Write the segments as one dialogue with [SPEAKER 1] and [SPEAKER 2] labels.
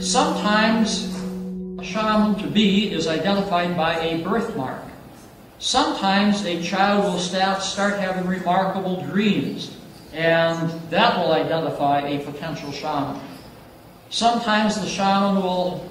[SPEAKER 1] Sometimes a shaman to be is identified by a birthmark. Sometimes a child will start having remarkable dreams, and that will identify a potential shaman. Sometimes the shaman will,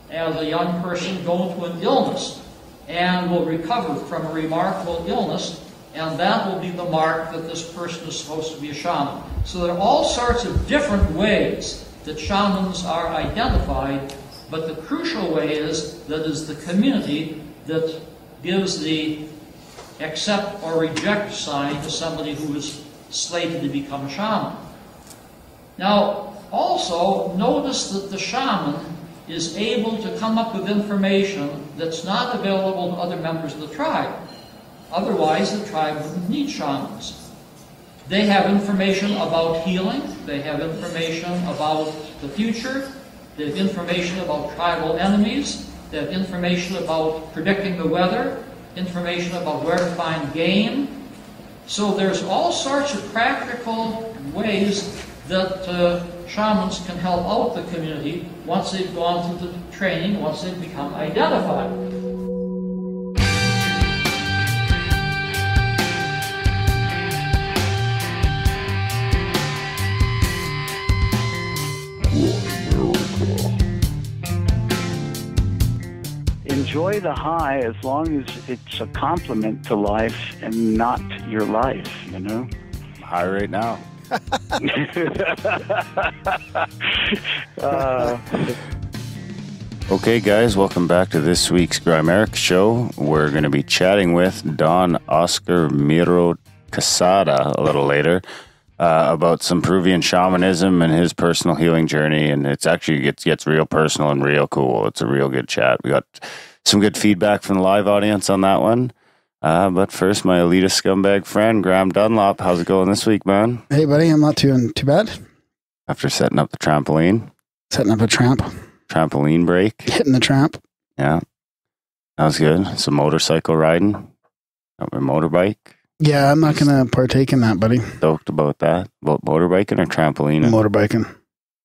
[SPEAKER 1] as a young person, go into an illness and will recover from a remarkable illness, and that will be the mark that this person is supposed to be a shaman. So there are all sorts of different ways that shamans are identified, but the crucial way is that is the community that gives the accept or reject sign to somebody who is slated to become a shaman. Now, also, notice that the shaman is able to come up with information that's not available to other members of the tribe. Otherwise, the tribe wouldn't need shamans. They have information about healing, they have information about the future, they have information about tribal enemies, they have information about predicting the weather, information about where to find game. So there's all sorts of practical ways that shamans can help out the community once they've gone through the training, once they've become identified.
[SPEAKER 2] Enjoy the high as long as it's a compliment to life and not your life, you know?
[SPEAKER 3] High right now. Okay, guys, welcome back to this week's Grimerica show. We're going to be chatting with Don Oscar Miro-Quesada a little later about some Peruvian shamanism and his personal healing journey. And it's actually gets real personal and real cool. It's a real good chat. We got some good feedback from the live audience on that one. But first, my elitist scumbag friend, Graham Dunlop. How's it going this week, man?
[SPEAKER 4] Hey, buddy. I'm not doing too bad.
[SPEAKER 3] After setting up the trampoline.
[SPEAKER 4] Setting up a tramp.
[SPEAKER 3] Trampoline break.
[SPEAKER 4] Hitting the tramp.
[SPEAKER 3] Yeah. That was good. Some motorcycle riding. Got my motorbike.
[SPEAKER 4] Yeah, I'm not going to partake in that, buddy.
[SPEAKER 3] Stoked about that. About motorbiking or trampolining?
[SPEAKER 4] Motorbiking.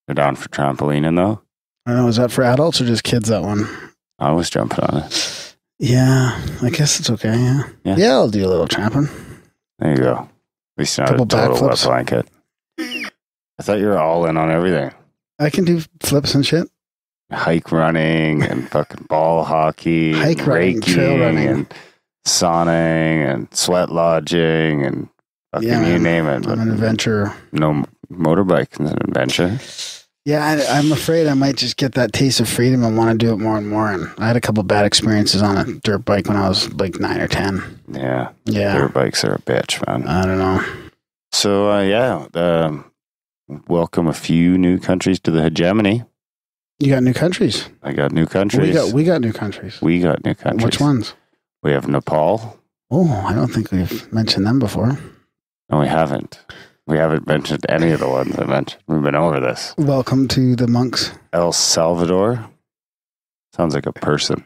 [SPEAKER 3] They're down for trampolining, though.
[SPEAKER 4] I don't know. Is that for adults or just kids, that one?
[SPEAKER 3] I was jumping on it.
[SPEAKER 4] Yeah, I guess it's okay, yeah. I'll do a little tramping.
[SPEAKER 3] There you go. At least not a total wet blanket. I thought you were all in on everything.
[SPEAKER 4] I can do flips and shit.
[SPEAKER 3] Hike running and fucking ball hockey.
[SPEAKER 4] Hike running, trail running.
[SPEAKER 3] And sauning and sweat lodging and fucking you name it.
[SPEAKER 4] I'm an adventurer.
[SPEAKER 3] No motorbike is an adventure.
[SPEAKER 4] Yeah, I'm afraid I might just get that taste of freedom and want to do it more and more. And I had a couple of bad experiences on a dirt bike when I was like 9 or 10.
[SPEAKER 3] Yeah. Dirt bikes are a bitch, man.
[SPEAKER 4] I don't know.
[SPEAKER 3] So, welcome a few new countries to the hegemony.
[SPEAKER 4] You got new countries?
[SPEAKER 3] I got new countries.
[SPEAKER 4] We got new countries.
[SPEAKER 3] We got new countries.
[SPEAKER 4] Which ones?
[SPEAKER 3] We have Nepal.
[SPEAKER 4] Oh, I don't think we've mentioned them before.
[SPEAKER 3] No, we haven't. We haven't mentioned any of the ones I mentioned. We've been over this.
[SPEAKER 4] Welcome to the monks.
[SPEAKER 3] El Salvador. Sounds like a person.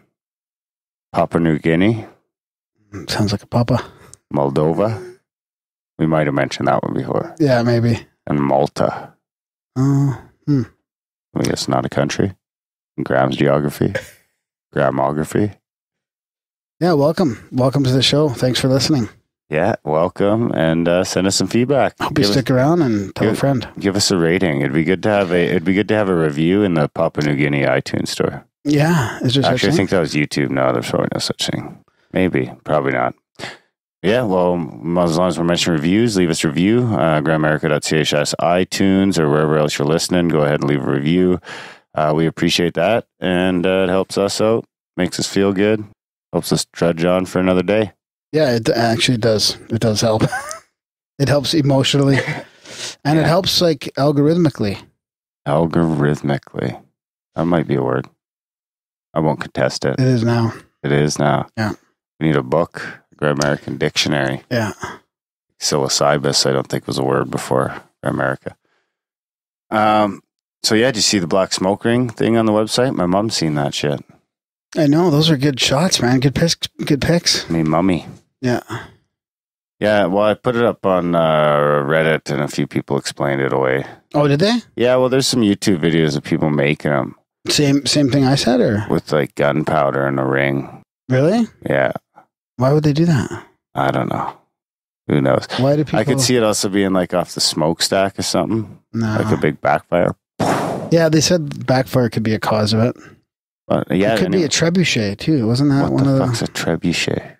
[SPEAKER 3] Papua New Guinea.
[SPEAKER 4] Sounds like a papa.
[SPEAKER 3] Moldova. We might have mentioned that one before.
[SPEAKER 4] Yeah, maybe.
[SPEAKER 3] And Malta. I guess not a country. Graham's geography. Grammography.
[SPEAKER 4] Yeah, welcome. Welcome to the show. Thanks for listening.
[SPEAKER 3] Yeah, welcome, and send us some feedback.
[SPEAKER 4] Hope you stick around and tell a friend.
[SPEAKER 3] Give us a rating. It'd be good to have a review in the Papua New Guinea iTunes store.
[SPEAKER 4] Yeah, is there
[SPEAKER 3] actually? I think that was YouTube. No, there's probably no such thing. Maybe, probably not. Yeah, well, as long as we're mentioning reviews, leave us a review. Grimerica.ch iTunes or wherever else you're listening. Go ahead and leave a review. We appreciate that, and it helps us out, makes us feel good, helps us trudge on for another day.
[SPEAKER 4] Yeah, it actually does. It does help. It helps emotionally. And it helps like algorithmically. Algorithmically.
[SPEAKER 3] That might be a word. I won't contest it.
[SPEAKER 4] It is now.
[SPEAKER 3] It is now.
[SPEAKER 4] Yeah.
[SPEAKER 3] We need a book, Grimerican dictionary.
[SPEAKER 4] Yeah.
[SPEAKER 3] Psilocybus, I don't think was a word before Grimerica. So yeah, did you see the black smoke ring thing on the website? My mom's seen that shit.
[SPEAKER 4] I know, those are good shots, man. Good pics.
[SPEAKER 3] Me mummy.
[SPEAKER 4] Yeah.
[SPEAKER 3] Yeah, well, I put it up on Reddit, and a few people explained it away.
[SPEAKER 4] Oh, did they?
[SPEAKER 3] Yeah, well, there's some YouTube videos of people making them.
[SPEAKER 4] Same thing I said, or?
[SPEAKER 3] With like gunpowder in a ring.
[SPEAKER 4] Really?
[SPEAKER 3] Yeah.
[SPEAKER 4] Why would they do that?
[SPEAKER 3] I don't know. Who knows?
[SPEAKER 4] Why do people...
[SPEAKER 3] I could see it also being like off the smokestack or something.
[SPEAKER 4] No.
[SPEAKER 3] Like a big backfire.
[SPEAKER 4] Yeah, they said backfire could be a cause of it.
[SPEAKER 3] But yeah,
[SPEAKER 4] it could be a trebuchet too. Wasn't that one of the...
[SPEAKER 3] What the fuck's a trebuchet?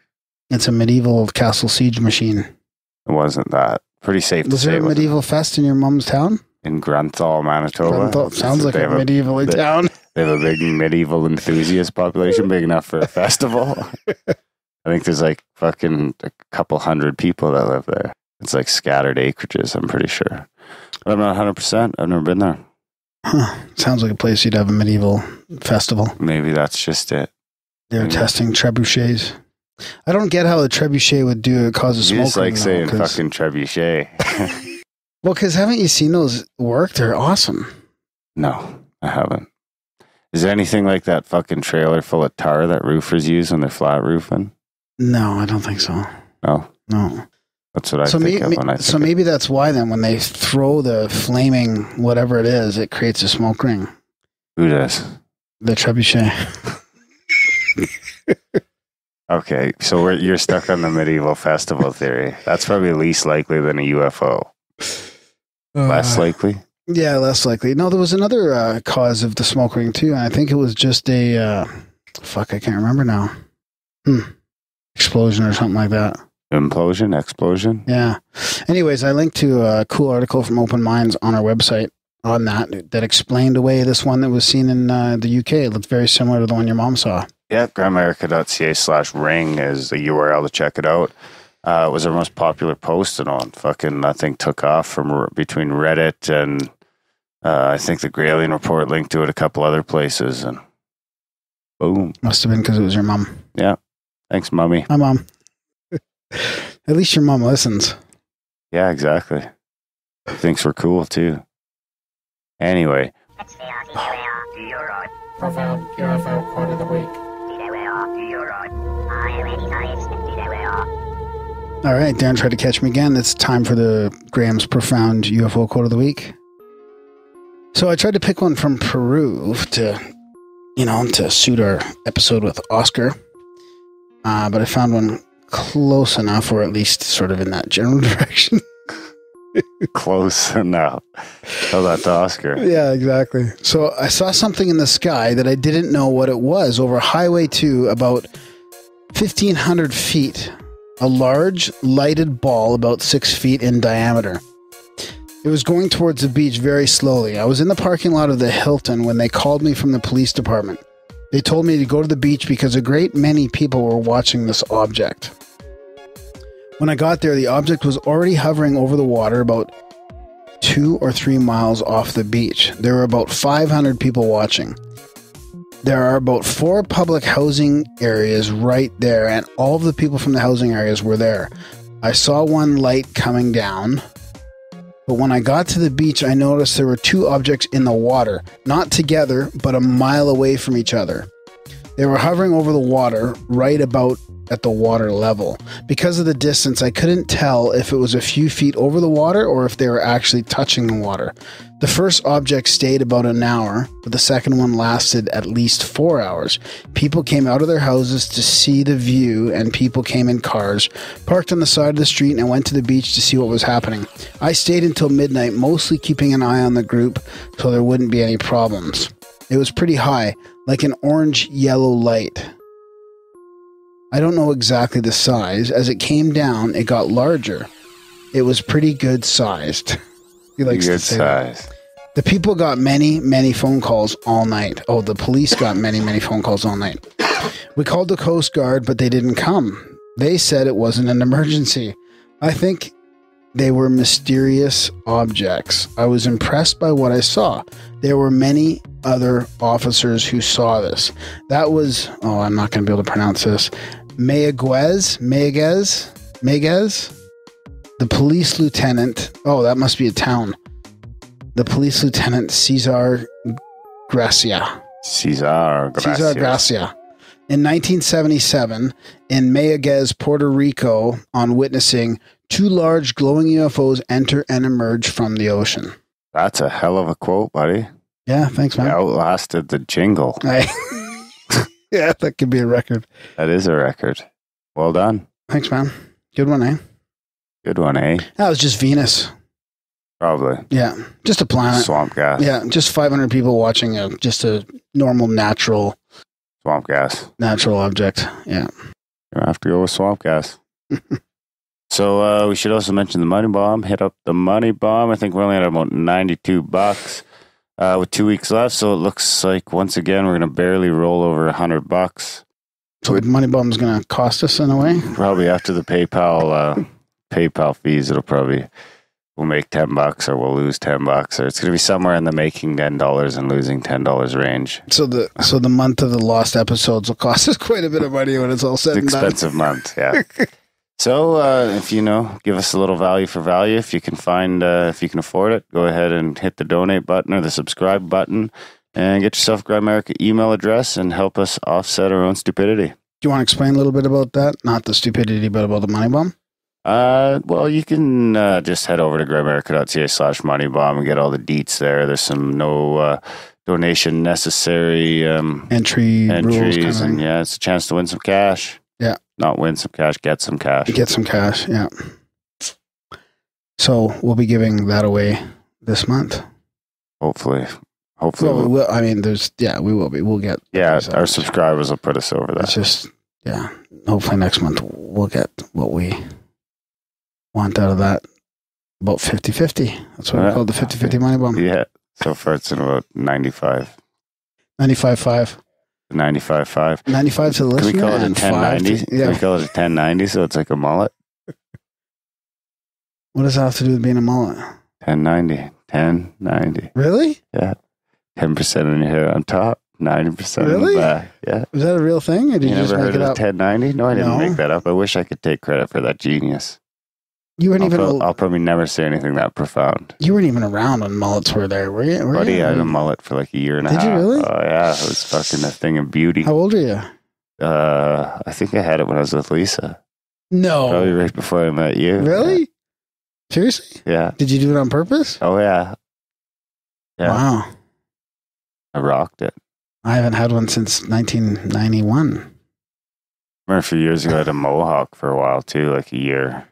[SPEAKER 4] It's a medieval castle siege machine.
[SPEAKER 3] It wasn't that. Pretty safe to say.
[SPEAKER 4] Was there a medieval fest in your mom's town?
[SPEAKER 3] In Grunthal, Manitoba.
[SPEAKER 4] Sounds like a medieval town.
[SPEAKER 3] They have a big medieval enthusiast population, big enough for a festival. I think there's like fucking a couple hundred people that live there. It's like scattered acreages, I'm pretty sure. But I'm not 100%. I've never been there.
[SPEAKER 4] Huh. Sounds like a place you'd have a medieval festival.
[SPEAKER 3] Maybe that's just it.
[SPEAKER 4] They're testing trebuchets. I don't get how the trebuchet would cause a smoke.
[SPEAKER 3] You just like saying fucking trebuchet.
[SPEAKER 4] Well, because haven't you seen those work? They're awesome.
[SPEAKER 3] No, I haven't. Is there anything like that fucking trailer full of tar that roofers use when they're flat roofing?
[SPEAKER 4] No, I don't think so.
[SPEAKER 3] No?
[SPEAKER 4] No.
[SPEAKER 3] That's what I think of when I think
[SPEAKER 4] So maybe that's why then when they throw the flaming whatever it is, it creates a smoke ring.
[SPEAKER 3] Who does?
[SPEAKER 4] The trebuchet.
[SPEAKER 3] Okay, so you're stuck on the medieval festival theory. That's probably least likely than a UFO. Less likely?
[SPEAKER 4] Yeah, less likely. No, there was another cause of the smoke ring too, and I think it was just a I can't remember now. Explosion or something like that.
[SPEAKER 3] Implosion? Explosion?
[SPEAKER 4] Yeah. Anyways, I linked to a cool article from Open Minds on our website on that explained away this one that was seen in the UK. It looked very similar to the one your mom saw.
[SPEAKER 3] Yeah, grimerica.ca/ring is the URL to check it out. It was our most popular post and on. Fucking nothing took off from between Reddit and I think the Grayling Report linked to it a couple other places, and boom.
[SPEAKER 4] Must have been because it was your mom.
[SPEAKER 3] Yeah. Thanks, Mummy.
[SPEAKER 4] Hi, Mom. At least your mom listens.
[SPEAKER 3] Yeah, exactly. Thinks we're cool too. Anyway.
[SPEAKER 5] Profound UFO quote of the week.
[SPEAKER 4] All right, Darren tried to catch me again. It's time for the Graham's Profound UFO quote of the week. So I tried to pick one from Peru to suit our episode with Oscar. But I found one close enough, or at least sort of in that general direction.
[SPEAKER 3] Close enough. Tell that to Oscar.
[SPEAKER 4] Yeah, exactly. So I saw something in the sky that I didn't know what it was over Highway 2, about 1,500 feet. A large, lighted ball about 6 feet in diameter. It was going towards the beach very slowly. I was in the parking lot of the Hilton when they called me from the police department. They told me to go to the beach because a great many people were watching this object. When I got there, the object was already hovering over the water about 2 or 3 miles off the beach. There were about 500 people watching. There are about 4 public housing areas right there, and all of the people from the housing areas were there. I saw one light coming down, but when I got to the beach, I noticed there were 2 objects in the water, not together, but a mile away from each other. They were hovering over the water, right about at the water level. Because of the distance, I couldn't tell if it was a few feet over the water or if they were actually touching the water. The first object stayed about an hour, but the second one lasted at least 4 hours. People came out of their houses to see the view, and people came in cars, parked on the side of the street, and went to the beach to see what was happening. I stayed until midnight, mostly keeping an eye on the group so there wouldn't be any problems. It was pretty high, like an orange-yellow light. I don't know exactly the size. As it came down, it got larger. It was pretty good sized. He likes to say that. The people got many, many phone calls all night. Oh, the police got many, many phone calls all night. We called the Coast Guard, but they didn't come. They said it wasn't an emergency. I think they were mysterious objects. I was impressed by what I saw. There were many other officers who saw this. That was, I'm not going to be able to pronounce this. Mayaguez, the police lieutenant. Oh, that must be a town. The police lieutenant Cesar Gracia.
[SPEAKER 3] Cesar Gracia.
[SPEAKER 4] In 1977, in Mayaguez, Puerto Rico, on witnessing 2 large glowing UFOs enter and emerge from the ocean.
[SPEAKER 3] That's a hell of a quote, buddy.
[SPEAKER 4] Yeah, thanks, man.
[SPEAKER 3] You outlasted the jingle.
[SPEAKER 4] Yeah, that could be a record.
[SPEAKER 3] That is a record. Well done.
[SPEAKER 4] Thanks, man. Good one, eh?
[SPEAKER 3] Good one, eh?
[SPEAKER 4] That was just Venus.
[SPEAKER 3] Probably.
[SPEAKER 4] Yeah, just a planet.
[SPEAKER 3] Swamp gas.
[SPEAKER 4] Yeah, just 500 people watching just a normal, natural
[SPEAKER 3] Swamp gas.
[SPEAKER 4] object. Yeah.
[SPEAKER 3] You have to go with swamp gas. So we should also mention the money bomb. Hit up the money bomb. I think we're only at about $92 with 2 weeks left. So it looks like once again we're going to barely roll over $100.
[SPEAKER 4] So the money bomb's going to cost us in a way.
[SPEAKER 3] Probably after the PayPal fees, we'll make $10 or we'll lose $10, or it's going to be somewhere in the making $10 and losing $10 range.
[SPEAKER 4] So the month of the lost episodes will cost us quite a bit of money when it's all said and done.
[SPEAKER 3] Expensive month, yeah. So if give us a little value for value, if you can afford it, go ahead and hit the donate button or the subscribe button and get yourself a Grimerica email address and help us offset our own stupidity.
[SPEAKER 4] Do you want to explain a little bit about that? Not the stupidity, but about the money bomb?
[SPEAKER 3] Well, you can just head over to grimerica.ca/moneybomb and get all the deets there. There's some no donation necessary
[SPEAKER 4] entries,
[SPEAKER 3] rules and yeah, it's a chance to win some cash.
[SPEAKER 4] Yeah. Not
[SPEAKER 3] win some cash, get some cash.
[SPEAKER 4] Get some cash, yeah. So we'll be giving that away this month.
[SPEAKER 3] Hopefully.
[SPEAKER 4] Well, we will. I mean, we will be. We'll get.
[SPEAKER 3] Yeah, our subscribers will put us over that.
[SPEAKER 4] It's just, yeah. Hopefully next month we'll get what we want out of that. About 50-50. That's what we call the 50-50 money bomb.
[SPEAKER 3] Yeah. So far it's in about 95.
[SPEAKER 4] 95.5.
[SPEAKER 3] 95.5.
[SPEAKER 4] 95 to the listener.
[SPEAKER 3] Can we call it a 1090? Can we call it a 1090 so it's like a mullet?
[SPEAKER 4] What does that have to do with being a mullet?
[SPEAKER 3] 1090. 1090.
[SPEAKER 4] Really?
[SPEAKER 3] Yeah. 10% in your hair on top, 90% in the back. Yeah.
[SPEAKER 4] Is that a real thing? Or did you just
[SPEAKER 3] never
[SPEAKER 4] make
[SPEAKER 3] heard
[SPEAKER 4] it
[SPEAKER 3] of
[SPEAKER 4] up?
[SPEAKER 3] 1090? No, I didn't make that up. I wish I could take credit for that genius.
[SPEAKER 4] You weren't
[SPEAKER 3] I'll probably never say anything that profound.
[SPEAKER 4] You weren't even around when mullets were there, were you?
[SPEAKER 3] Buddy, I had a mullet for like a year and a half.
[SPEAKER 4] Did you really?
[SPEAKER 3] Oh, yeah. It was fucking a thing of beauty.
[SPEAKER 4] How old are you?
[SPEAKER 3] I think I had it when I was with Lisa.
[SPEAKER 4] No.
[SPEAKER 3] Probably right before I met you.
[SPEAKER 4] Really?
[SPEAKER 3] Yeah.
[SPEAKER 4] Seriously?
[SPEAKER 3] Yeah.
[SPEAKER 4] Did you do it on purpose?
[SPEAKER 3] Oh, yeah. Yeah.
[SPEAKER 4] Wow.
[SPEAKER 3] I rocked it.
[SPEAKER 4] I haven't had one since 1991.
[SPEAKER 3] I remember a few years ago I had a mohawk for a while too, like a year.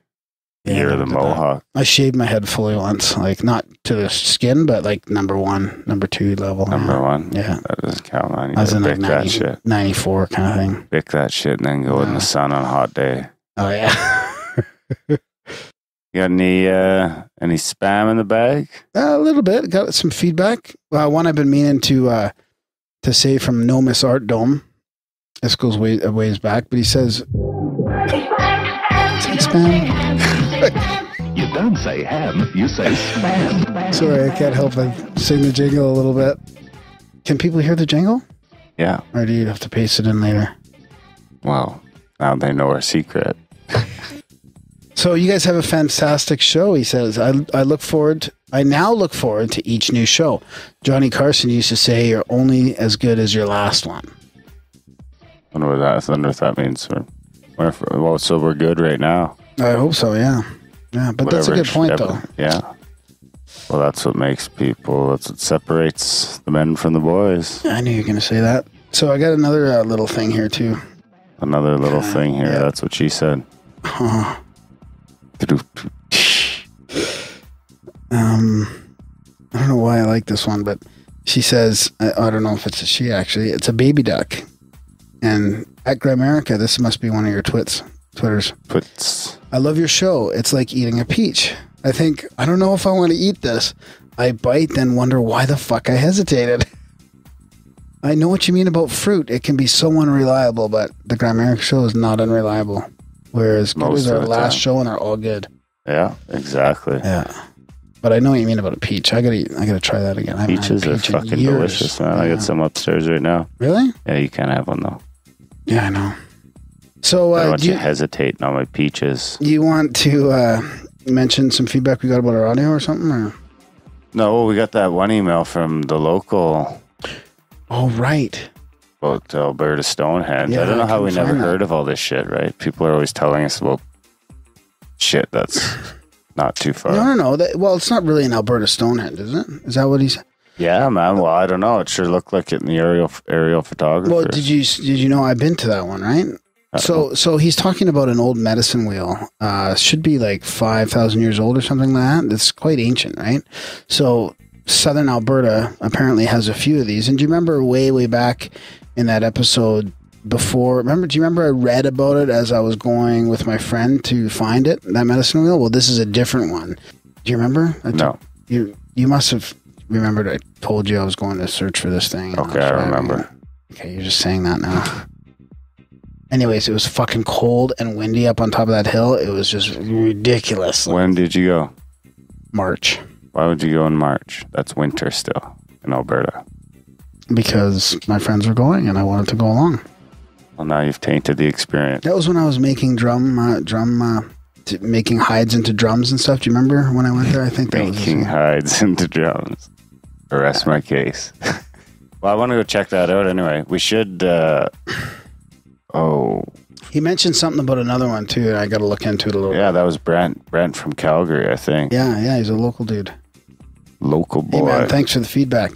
[SPEAKER 3] Year of the mohawk.
[SPEAKER 4] I shaved my head fully once, like not to the skin, but like number 1, number 2 level.
[SPEAKER 3] Number 1?
[SPEAKER 4] Yeah.
[SPEAKER 3] That doesn't count, man. You
[SPEAKER 4] I was in like
[SPEAKER 3] that shit.
[SPEAKER 4] 94 kind of thing.
[SPEAKER 3] Pick that shit and then go in the sun on a hot day.
[SPEAKER 4] Oh, yeah.
[SPEAKER 3] You got any spam in the bag?
[SPEAKER 4] A little bit. Got some feedback. One I've been meaning to say from Nomis Art Dome. This goes a ways back, but he says, spam.
[SPEAKER 6] You don't say ham, you say spam.
[SPEAKER 4] Sorry, I can't help but sing the jingle a little bit. Can people hear the jingle?
[SPEAKER 3] Yeah.
[SPEAKER 4] Or do you have to paste it in later?
[SPEAKER 3] Well, now they know our secret.
[SPEAKER 4] So you guys have a fantastic show, he says. I now look forward to each new show. Johnny Carson used to say, you're only as good as your last one.
[SPEAKER 3] I wonder what that means. Well, so we're good right now.
[SPEAKER 4] I hope so, yeah. Yeah, but that's a good point, though.
[SPEAKER 3] Yeah. Well, that's what separates the men from the boys.
[SPEAKER 4] I knew you were going to say that. So I got another little thing here, too.
[SPEAKER 3] Another little thing here. Yeah. That's what she said.
[SPEAKER 4] I don't know why I like this one, but she says, I don't know if it's a she actually, it's a baby duck. And at Grimerica, this must be one of your Twitters. I love your show. It's like eating a peach. I don't know if I want to eat this. I bite, then wonder why the fuck I hesitated. I know what you mean about fruit. It can be so unreliable, but the Grimerica show is not unreliable. Whereas it was our last show and they're all good.
[SPEAKER 3] Yeah, exactly.
[SPEAKER 4] Yeah. But I know what you mean about a peach. I gotta try that again.
[SPEAKER 3] Peaches are fucking delicious, man. Yeah. I got some upstairs right now.
[SPEAKER 4] Really?
[SPEAKER 3] Yeah, you can't have one though.
[SPEAKER 4] Yeah, I know. So
[SPEAKER 3] I don't want you hesitating on my peaches.
[SPEAKER 4] You want to mention some feedback we got about our audio or something? Or?
[SPEAKER 3] No, we got that one email from the local.
[SPEAKER 4] Oh, right.
[SPEAKER 3] About Alberta Stonehenge. Yeah, I don't know how we never heard of all this shit, right? People are always telling us about shit that's not too far.
[SPEAKER 4] No. Well, it's not really an Alberta Stonehenge, is it? Is that what he's...
[SPEAKER 3] Yeah, man. Well, I don't know. It sure looked like it in the aerial photography.
[SPEAKER 4] Well, did you know I've been to that one, right? So he's talking about an old medicine wheel. Should be like 5,000 years old or something like that. It's quite ancient, right? So southern Alberta apparently has a few of these. And do you remember way back in that episode before? Do you remember I read about it as I was going with my friend to find it, that medicine wheel? Well, this is a different one. Do you remember?
[SPEAKER 3] No.
[SPEAKER 4] You must have remembered I told you I was going to search for this thing.
[SPEAKER 3] Okay, I remember.
[SPEAKER 4] Okay, you're just saying that now. Anyways, it was fucking cold and windy up on top of that hill. It was just ridiculous.
[SPEAKER 3] When did you go?
[SPEAKER 4] March.
[SPEAKER 3] Why would you go in March? That's winter still in Alberta.
[SPEAKER 4] Because my friends were going and I wanted to go along.
[SPEAKER 3] Well, now you've tainted the experience.
[SPEAKER 4] That was when I was making making hides into drums and stuff. Do you remember when I went there? I think that
[SPEAKER 3] making hides into drums. Arrest my case. Well, I want to go check that out anyway. We should.
[SPEAKER 4] He mentioned something about another one too. I got to look into it a little bit.
[SPEAKER 3] Yeah, that was Brent from Calgary, I think.
[SPEAKER 4] Yeah, he's a local dude.
[SPEAKER 3] Local boy.
[SPEAKER 4] Hey man, thanks for the feedback.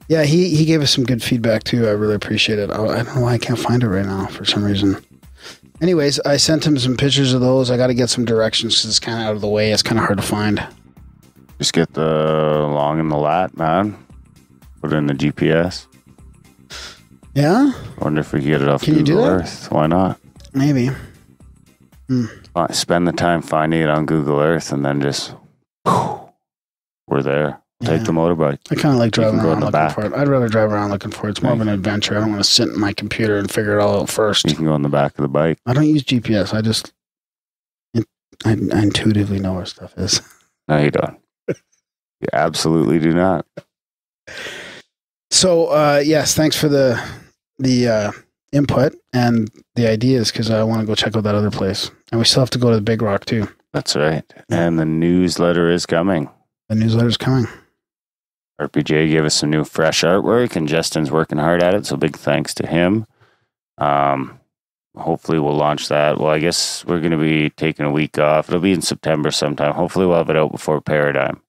[SPEAKER 4] Yeah, he gave us some good feedback too. I really appreciate it. I don't know why I can't find it right now for some reason. Anyways, I sent him some pictures of those. I got to get some directions because it's kind of out of the way. It's kind of hard to find.
[SPEAKER 3] Just get the long and the lat, man. Put it in the GPS.
[SPEAKER 4] Yeah?
[SPEAKER 3] I wonder if we can get it off
[SPEAKER 4] Can
[SPEAKER 3] Google
[SPEAKER 4] you do that?
[SPEAKER 3] Earth. Why not?
[SPEAKER 4] Maybe.
[SPEAKER 3] Spend the time finding it on Google Earth and then just, we're there. Take the motorbike.
[SPEAKER 4] I kind of like driving around looking
[SPEAKER 3] back.
[SPEAKER 4] for it. I'd rather drive around looking for it. It's more of an adventure. I don't want to sit in my computer and figure it all out first.
[SPEAKER 3] You can go on the back of the bike.
[SPEAKER 4] I don't use GPS. I intuitively know where stuff is.
[SPEAKER 3] No, you don't. You absolutely do not.
[SPEAKER 4] So, yes, thanks for the input and the ideas because I want to go check out that other place. And we still have to go to the Big Rock too.
[SPEAKER 3] That's right. And the newsletter is coming.
[SPEAKER 4] The newsletter's coming.
[SPEAKER 3] RPJ gave us some new fresh artwork and Justin's working hard at it. So big thanks to him. Hopefully we'll launch that. Well, I guess we're going to be taking a week off. It'll be in September sometime. Hopefully we'll have it out before Paradigm.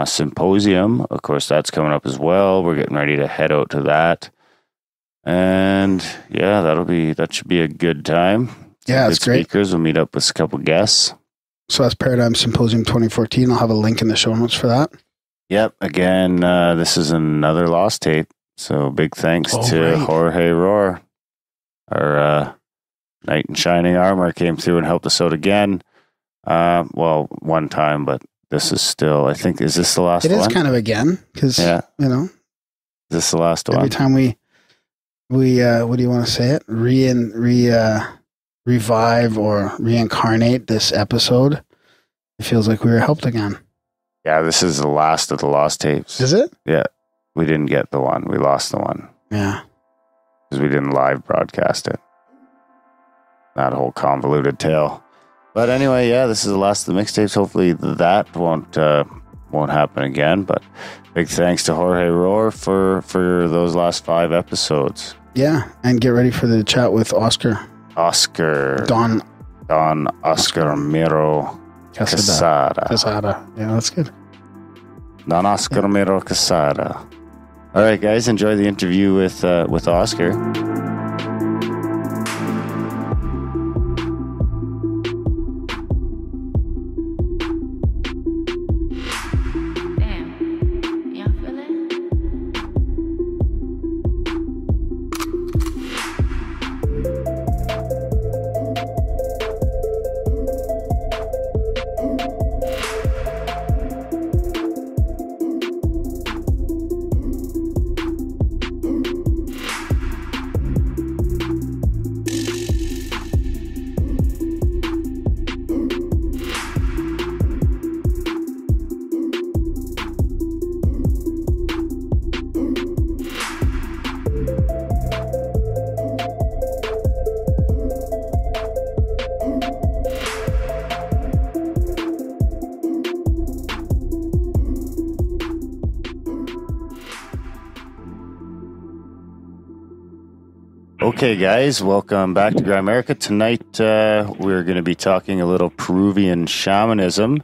[SPEAKER 3] Symposium, of course, that's coming up as well. We're getting ready to head out to that. And yeah, that should be a good time.
[SPEAKER 4] Yeah, it's great.
[SPEAKER 3] Speakers. We'll meet up with a couple guests.
[SPEAKER 4] So that's Paradigm Symposium 2014. I'll have a link in the show notes for that.
[SPEAKER 3] Yep. Again, this is another lost tape. So big thanks to Jorge Rohr. Our knight in shining armor came through and helped us out again. Well, one time, but this is still, I think, is this the last one?
[SPEAKER 4] It is kind of again, because,
[SPEAKER 3] is this the last one?
[SPEAKER 4] Every time we what do you want to say it? Revive or reincarnate this episode, it feels like we were helped again.
[SPEAKER 3] Yeah, this is the last of the lost tapes.
[SPEAKER 4] Is it?
[SPEAKER 3] Yeah. We didn't get the one. We lost the one.
[SPEAKER 4] Yeah.
[SPEAKER 3] Because we didn't live broadcast it. That whole convoluted tale. But anyway, yeah, this is the last of the mixtapes. Hopefully that won't happen again. But big thanks to Jorge Rohr for those last 5 episodes.
[SPEAKER 4] Yeah, and get ready for the chat with Oscar. Don
[SPEAKER 3] Oscar Mero
[SPEAKER 4] Casada. Yeah, that's good.
[SPEAKER 3] Don Oscar Mero Casada. All right, guys, enjoy the interview with Oscar. Okay, guys, welcome back to Grimerica. Tonight, we're going to be talking a little Peruvian shamanism.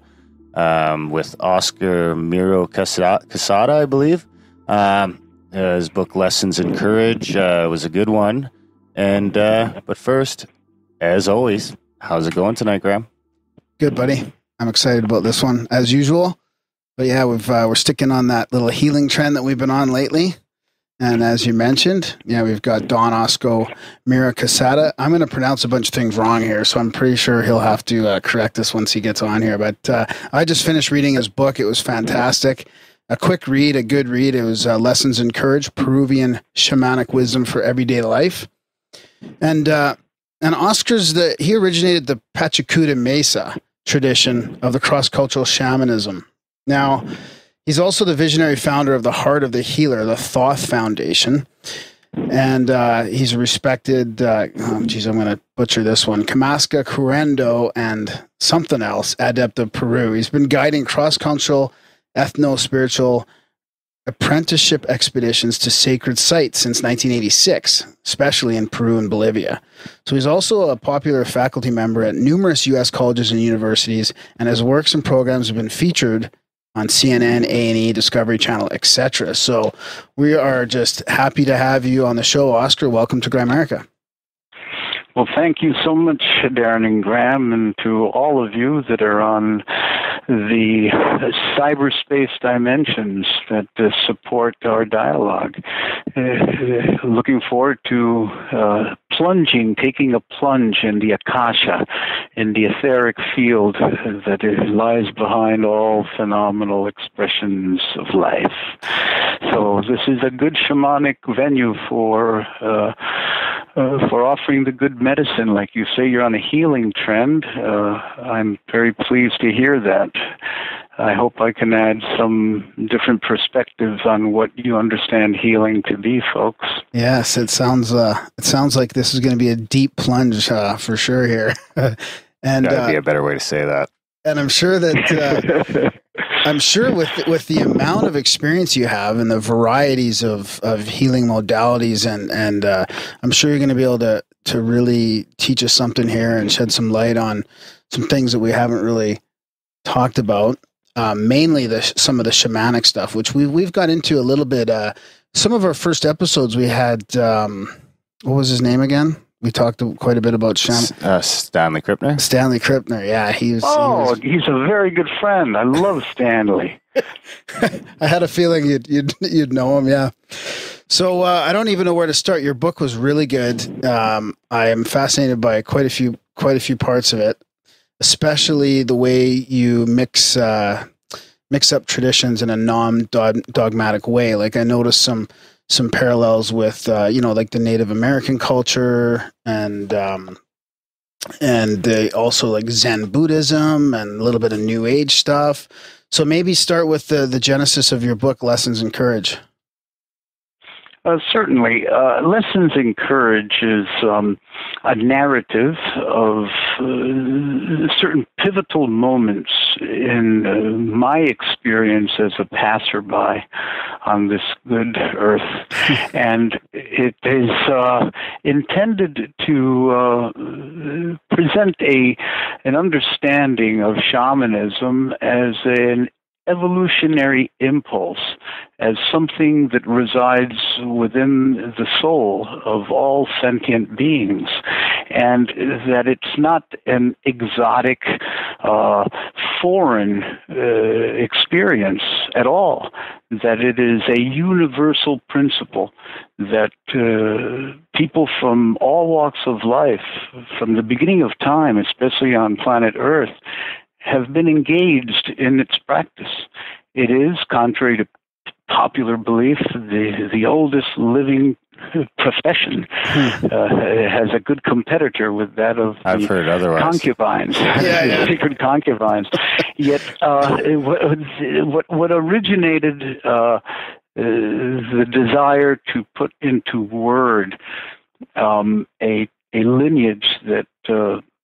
[SPEAKER 3] with Oscar Miro-Quesada, I believe. His book, Lessons in Courage, was a good one. And but first, as always, how's it going tonight, Graham?
[SPEAKER 4] Good, buddy. I'm excited about this one, as usual. But yeah, we're sticking on that little healing trend that we've been on lately. And as you mentioned, we've got Don Oscar Miro-Quesada. I'm going to pronounce a bunch of things wrong here, so I'm pretty sure he'll have to correct us once he gets on here. But I just finished reading his book. It was fantastic. A quick read, a good read. It was Lessons in Courage, Peruvian Shamanic Wisdom for Everyday Life. And Oscar's he originated the Pachakuti Mesa tradition of the cross-cultural shamanism. Now, he's also the visionary founder of the Heart of the Healer, the THOTH Foundation. And he's a respected, I'm going to butcher this one, Camasca Curando and something else, adept of Peru. He's been guiding cross-cultural, ethno-spiritual apprenticeship expeditions to sacred sites since 1986, especially in Peru and Bolivia. So he's also a popular faculty member at numerous U.S. colleges and universities, and his works and programs have been featured on CNN, A&E, Discovery Channel, etc. So we are just happy to have you on the show, Oscar. Welcome to Grimerica.
[SPEAKER 2] Well, thank you so much, Darren and Graham, and to all of you that are on the cyberspace dimensions that support our dialogue. Looking forward to taking a plunge in the Akasha, in the etheric field that lies behind all phenomenal expressions of life. So this is a good shamanic venue for offering the good medicine. Like you say, you're on a healing trend. I'm very pleased to hear that. I hope I can add some different perspectives on what you understand healing to be, folks.
[SPEAKER 4] Yes, it sounds like this is going to be a deep plunge for sure here. And
[SPEAKER 3] that'd be a better way to say that.
[SPEAKER 4] And I'm sure that with the amount of experience you have and the varieties of healing modalities, and I'm sure you're going to be able to really teach us something here and shed some light on some things that we haven't really talked about. Mainly some of the shamanic stuff, which we've got into a little bit. Some of our first episodes we had, what was his name again? We talked quite a bit about
[SPEAKER 3] Stanley Krippner.
[SPEAKER 4] Stanley Krippner, yeah. He's
[SPEAKER 2] a very good friend. I love Stanley.
[SPEAKER 4] I had a feeling you'd know him, yeah. So I don't even know where to start. Your book was really good. I am fascinated by quite a few parts of it, especially the way you mix up traditions in a non-dogmatic way. Like I noticed some parallels with like the Native American culture and also like Zen Buddhism and a little bit of New Age stuff. So maybe start with the genesis of your book, Lessons in Courage.
[SPEAKER 2] Certainly. Lessons in Courage is a narrative of certain pivotal moments in my experience as a passerby on this good earth. And it is intended to present an understanding of shamanism as an evolutionary impulse, as something that resides within the soul of all sentient beings, and that it's not an exotic, foreign experience at all, that it is a universal principle that people from all walks of life, from the beginning of time, especially on planet Earth, have been engaged in its practice. It is, contrary to popular belief, the oldest living profession. It has a good competitor with that of
[SPEAKER 3] I've heard otherwise.
[SPEAKER 2] Concubines, sacred concubines. Yet, what originated the desire to put into word a lineage that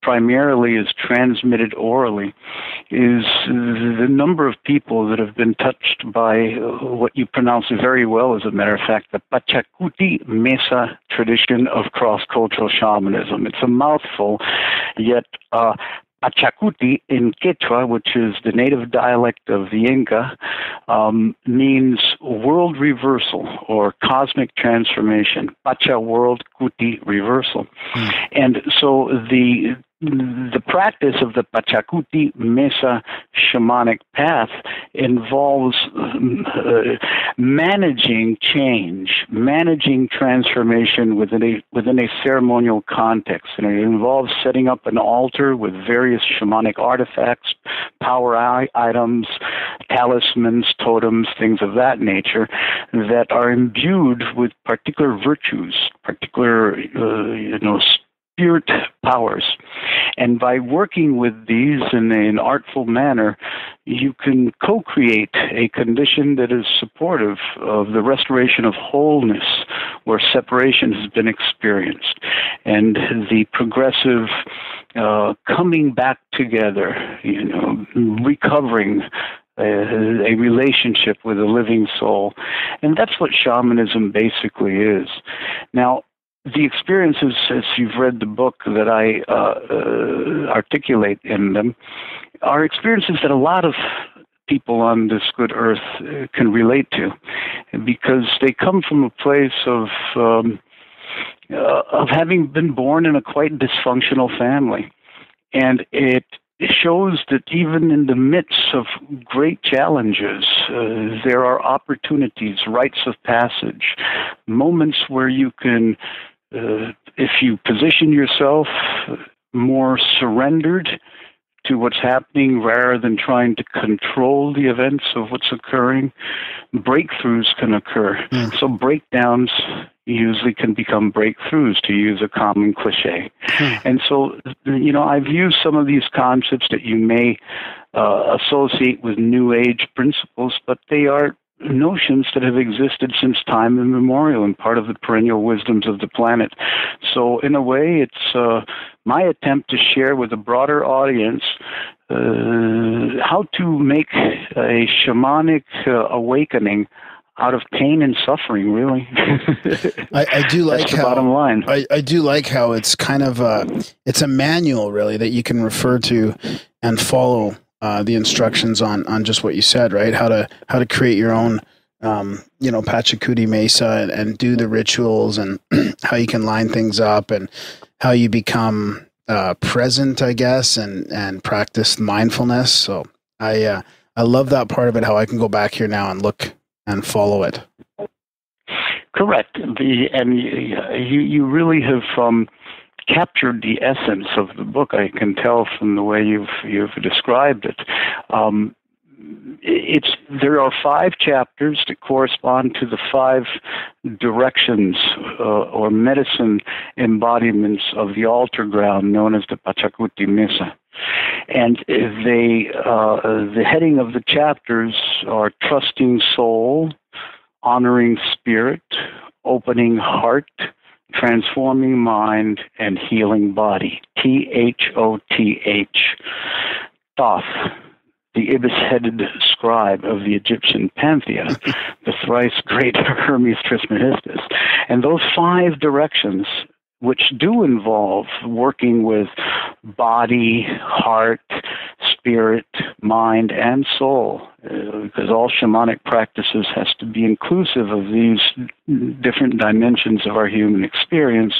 [SPEAKER 2] primarily is transmitted orally, is the number of people that have been touched by what you pronounce very well, as a matter of fact, the Pachakuti Mesa tradition of cross-cultural shamanism. It's a mouthful, yet Pachakuti in Quechua, which is the native dialect of the Inca, means world reversal or cosmic transformation. Pacha, world, Kuti, reversal. And so the practice of the Pachakuti Mesa shamanic path involves managing change, managing transformation within a ceremonial context. And it involves setting up an altar with various shamanic artifacts, power items, talismans, totems, things of that nature that are imbued with particular virtues, particular, spirit powers. And by working with these in an artful manner, you can co-create a condition that is supportive of the restoration of wholeness where separation has been experienced, and the progressive coming back together, recovering a relationship with a living soul. And that's what shamanism basically is. Now, the experiences, as you've read the book that I articulate in them, are experiences that a lot of people on this good earth can relate to, because they come from a place of having been born in a quite dysfunctional family. And it shows that even in the midst of great challenges, there are opportunities, rites of passage, moments where you can, if you position yourself more surrendered to what's happening rather than trying to control the events of what's occurring, breakthroughs can occur. So breakdowns usually can become breakthroughs, to use a common cliche. And so, I've used some of these concepts that you may associate with New Age principles, but they are notions that have existed since time immemorial and part of the perennial wisdoms of the planet. So in a way, it's my attempt to share with a broader audience how to make a shamanic awakening out of pain and suffering, really.
[SPEAKER 4] I do like
[SPEAKER 2] That's the bottom line.
[SPEAKER 4] I do like how it's kind of it's a manual, really, that you can refer to and follow the instructions on just what you said, right? How to create your own, Pachakuti Mesa and do the rituals, and how you can line things up, and how you become present, I guess, and practice mindfulness. So I love that part of it. How I can go back here now and look and follow it.
[SPEAKER 2] Correct. You really have captured the essence of the book. I can tell from the way you've described it. There are 5 chapters that correspond to the 5 directions or medicine embodiments of the altar ground known as the Pachakuti Mesa. And the heading of the chapters are trusting soul, honoring spirit, opening heart, transforming mind, and healing body. THOTH. Thoth, the ibis-headed scribe of the Egyptian pantheon, the thrice great Hermes Trismegistus. And those 5 directions, which do involve working with body, heart, spirit, mind, and soul, because all shamanic practices has to be inclusive of these different dimensions of our human experience.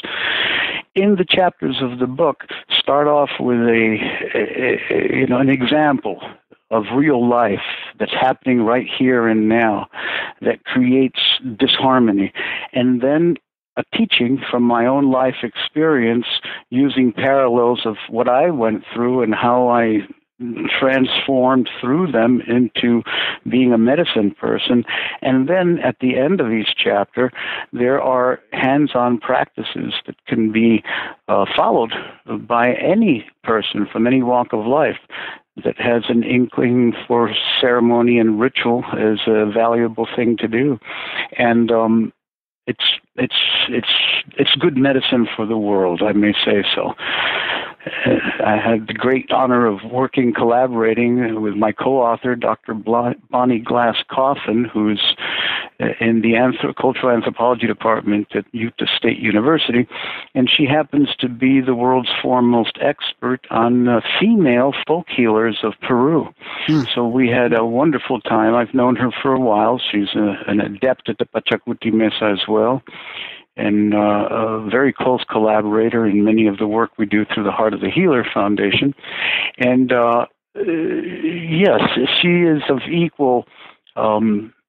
[SPEAKER 2] In the chapters of the book, start off with an example of real life that's happening right here and now that creates disharmony, and then a teaching from my own life experience using parallels of what I went through and how I transformed through them into being a medicine person. And then at the end of each chapter, there are hands-on practices that can be followed by any person from any walk of life that has an inkling for ceremony and ritual as a valuable thing to do. And it's good medicine for the world, I may say so. I had the great honor of collaborating with my co-author, Dr. Bonnie Glass-Coffin, who's in the cultural anthropology department at Utah State University, and she happens to be the world's foremost expert on female folk healers of Peru. So we had a wonderful time. I've known her for a while. She's an adept at the Pachakuti Mesa as well, and a very close collaborator in many of the work we do through the Heart of the Healer Foundation. And yes, she is of equal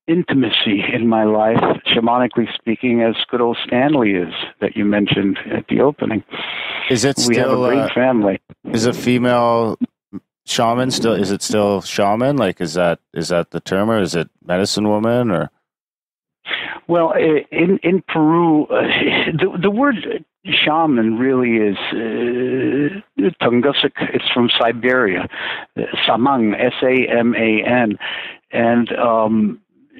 [SPEAKER 2] intimacy in my life, shamanically speaking, as good old Stanley is, that you mentioned at the opening.
[SPEAKER 3] Is it still,
[SPEAKER 2] we have a great family.
[SPEAKER 3] Is a female shaman still? Is it still shaman? Like, is that the term, or is it medicine woman, or?
[SPEAKER 2] Well, in Peru, the word shaman really is Tungusic. It's from Siberia, Samang, S-A-M-A-N, and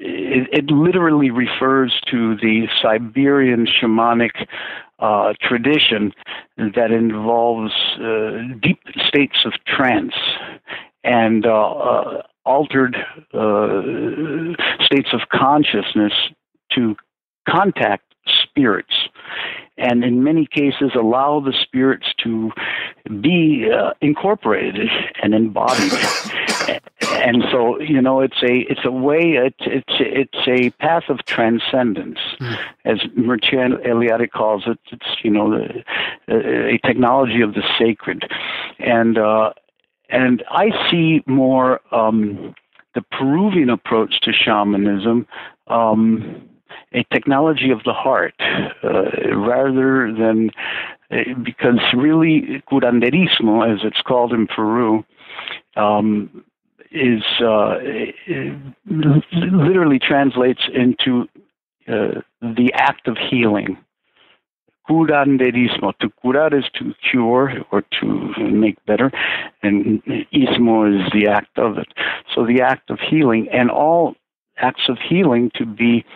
[SPEAKER 2] it literally refers to the Siberian shamanic tradition that involves deep states of trance and altered states of consciousness to contact spirits, and in many cases allow the spirits to be incorporated and embodied. And so, it's a way, it's a path of transcendence, as Mircea Eliade calls it. It's a technology of the sacred, and I see more the Peruvian approach to shamanism, a technology of the heart, rather than, because really curanderismo, as it's called in Peru, is literally translates into the act of healing. Curanderismo, to curar is to cure or to make better, and ismo is the act of it. So the act of healing, and all acts of healing to be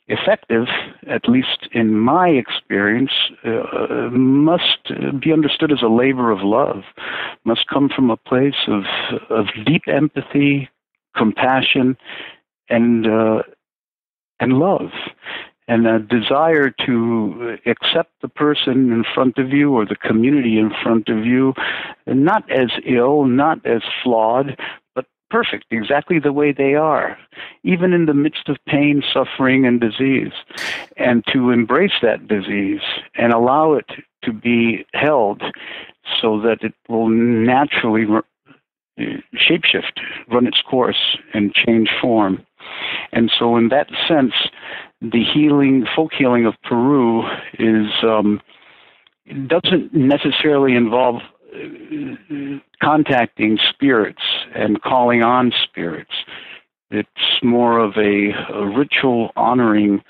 [SPEAKER 2] effective, at least in my experience, must be understood as a labor of love, must come from a place of deep empathy, compassion, and love, and a desire to accept the person in front of you or the community in front of you, not as ill, not as flawed, but perfect, exactly the way they are, even in the midst of pain, suffering, and disease, and to embrace that disease and allow it to be held so that it will naturally shapeshift, run its course, and change form. And so in that sense, the folk healing of Peru doesn't necessarily involve contacting spirits and calling on spirits. It's more of a ritual honoring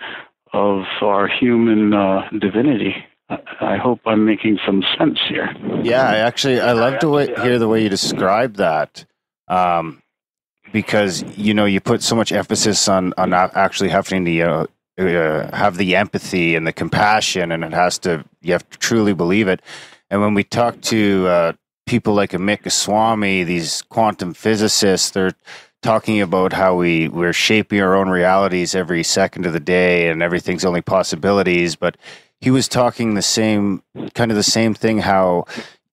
[SPEAKER 2] of our human divinity. I hope I'm making some sense here.
[SPEAKER 3] Yeah, I love to hear the way you describe that, because you put so much emphasis on actually having to have the empathy and the compassion, and you have to truly believe it. And when we talk to people like Amit Goswami, these quantum physicists, they're talking about how we're shaping our own realities every second of the day, and everything's only possibilities. But he was talking the same thing, how,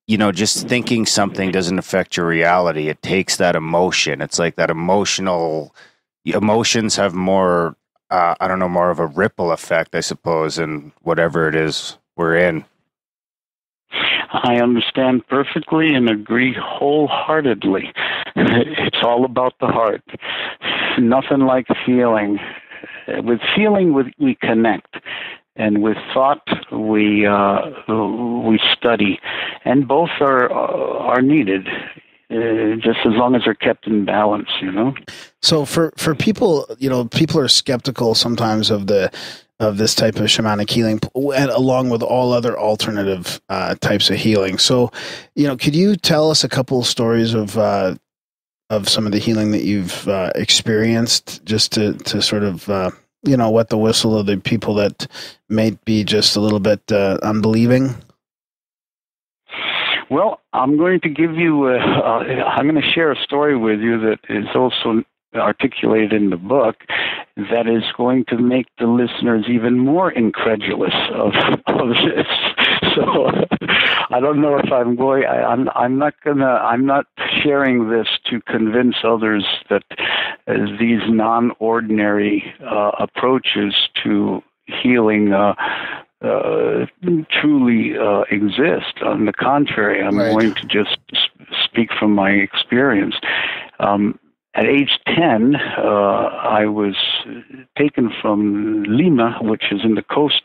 [SPEAKER 3] just thinking something doesn't affect your reality. It takes that emotion. It's like that emotions have more, more of a ripple effect, I suppose, in whatever it is we're in.
[SPEAKER 2] I understand perfectly and agree wholeheartedly. It's all about the heart. Nothing like feeling. With feeling, we connect, and with thought, we study, and both are needed, just as long as they're kept in balance.
[SPEAKER 4] So for people, people are skeptical sometimes of this type of shamanic healing, and along with all other alternative types of healing. So, could you tell us a couple stories of some of the healing that you've experienced, just to sort of wet the whistle of the people that may be just a little bit unbelieving?
[SPEAKER 2] Well, I'm going to give you, I'm going to share a story with you that is also articulated in the book that is going to make the listeners even more incredulous of this. So I don't know if I'm not sharing this to convince others that these non-ordinary approaches to healing truly exist. On the contrary, I'm going to just speak from my experience. At age 10, I was taken from Lima, which is in the coast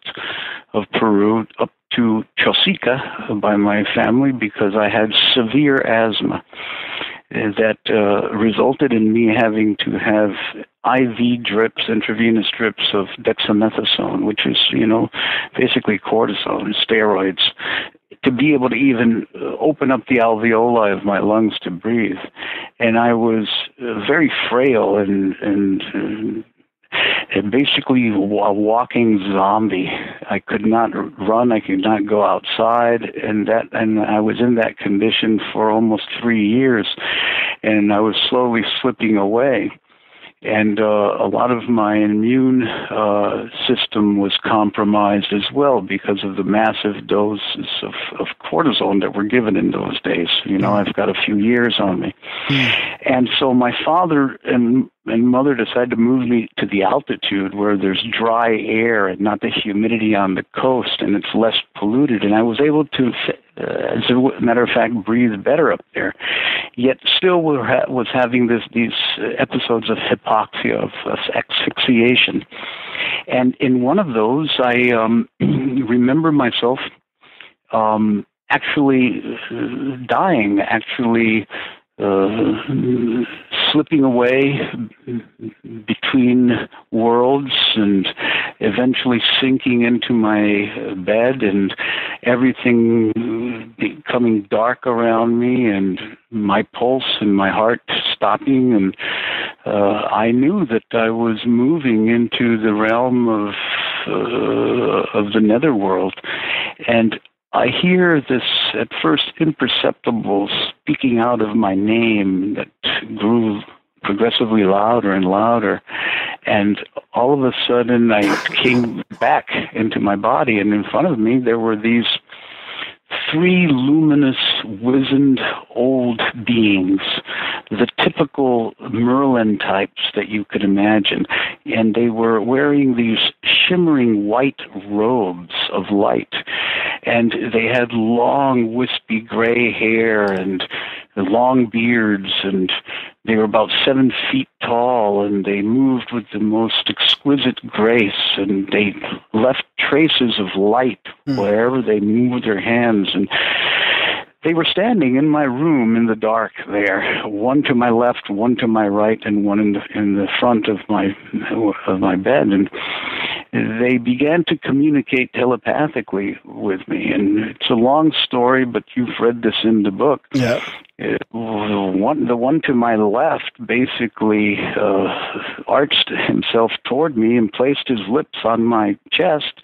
[SPEAKER 2] of Peru, up to Chosica by my family because I had severe asthma that resulted in me having to have IV drips, intravenous drips of dexamethasone, which is, basically cortisone, steroids, to be able to even open up the alveoli of my lungs to breathe. And I was very frail and basically a walking zombie. I could not run. I could not go outside, and I was in that condition for almost 3 years, and I was slowly slipping away. And a lot of my immune system was compromised as well because of the massive doses of cortisone that were given in those days. I've got a few years on me. And so my father and mother decided to move me to the altitude where there's dry air and not the humidity on the coast, and it's less polluted. And I was able to, as a matter of fact, breathe better up there. Yet still was having these episodes of hypoxia, of asphyxiation. And in one of those, I remember myself actually dying, slipping away between worlds and eventually sinking into my bed and everything becoming dark around me and my pulse and my heart stopping. And I knew that I was moving into the realm of the netherworld. And I hear this, at first imperceptible, speaking out of my name that grew progressively louder and louder. And all of a sudden, I came back into my body, and in front of me, there were these 3 luminous, wizened old beings, the typical Merlin types that you could imagine. And they were wearing these shimmering white robes of light. And they had long, wispy gray hair and long beards, and they were about 7 feet tall, and they moved with the most exquisite grace, and they left traces of light wherever they moved their hands. And they were standing in my room in the dark there, one to my left, one to my right, and one in the front of my bed. And they began to communicate telepathically with me. And it's a long story, but you've read this in the book.
[SPEAKER 4] Yeah.
[SPEAKER 2] The one to my left basically arched himself toward me and placed his lips on my chest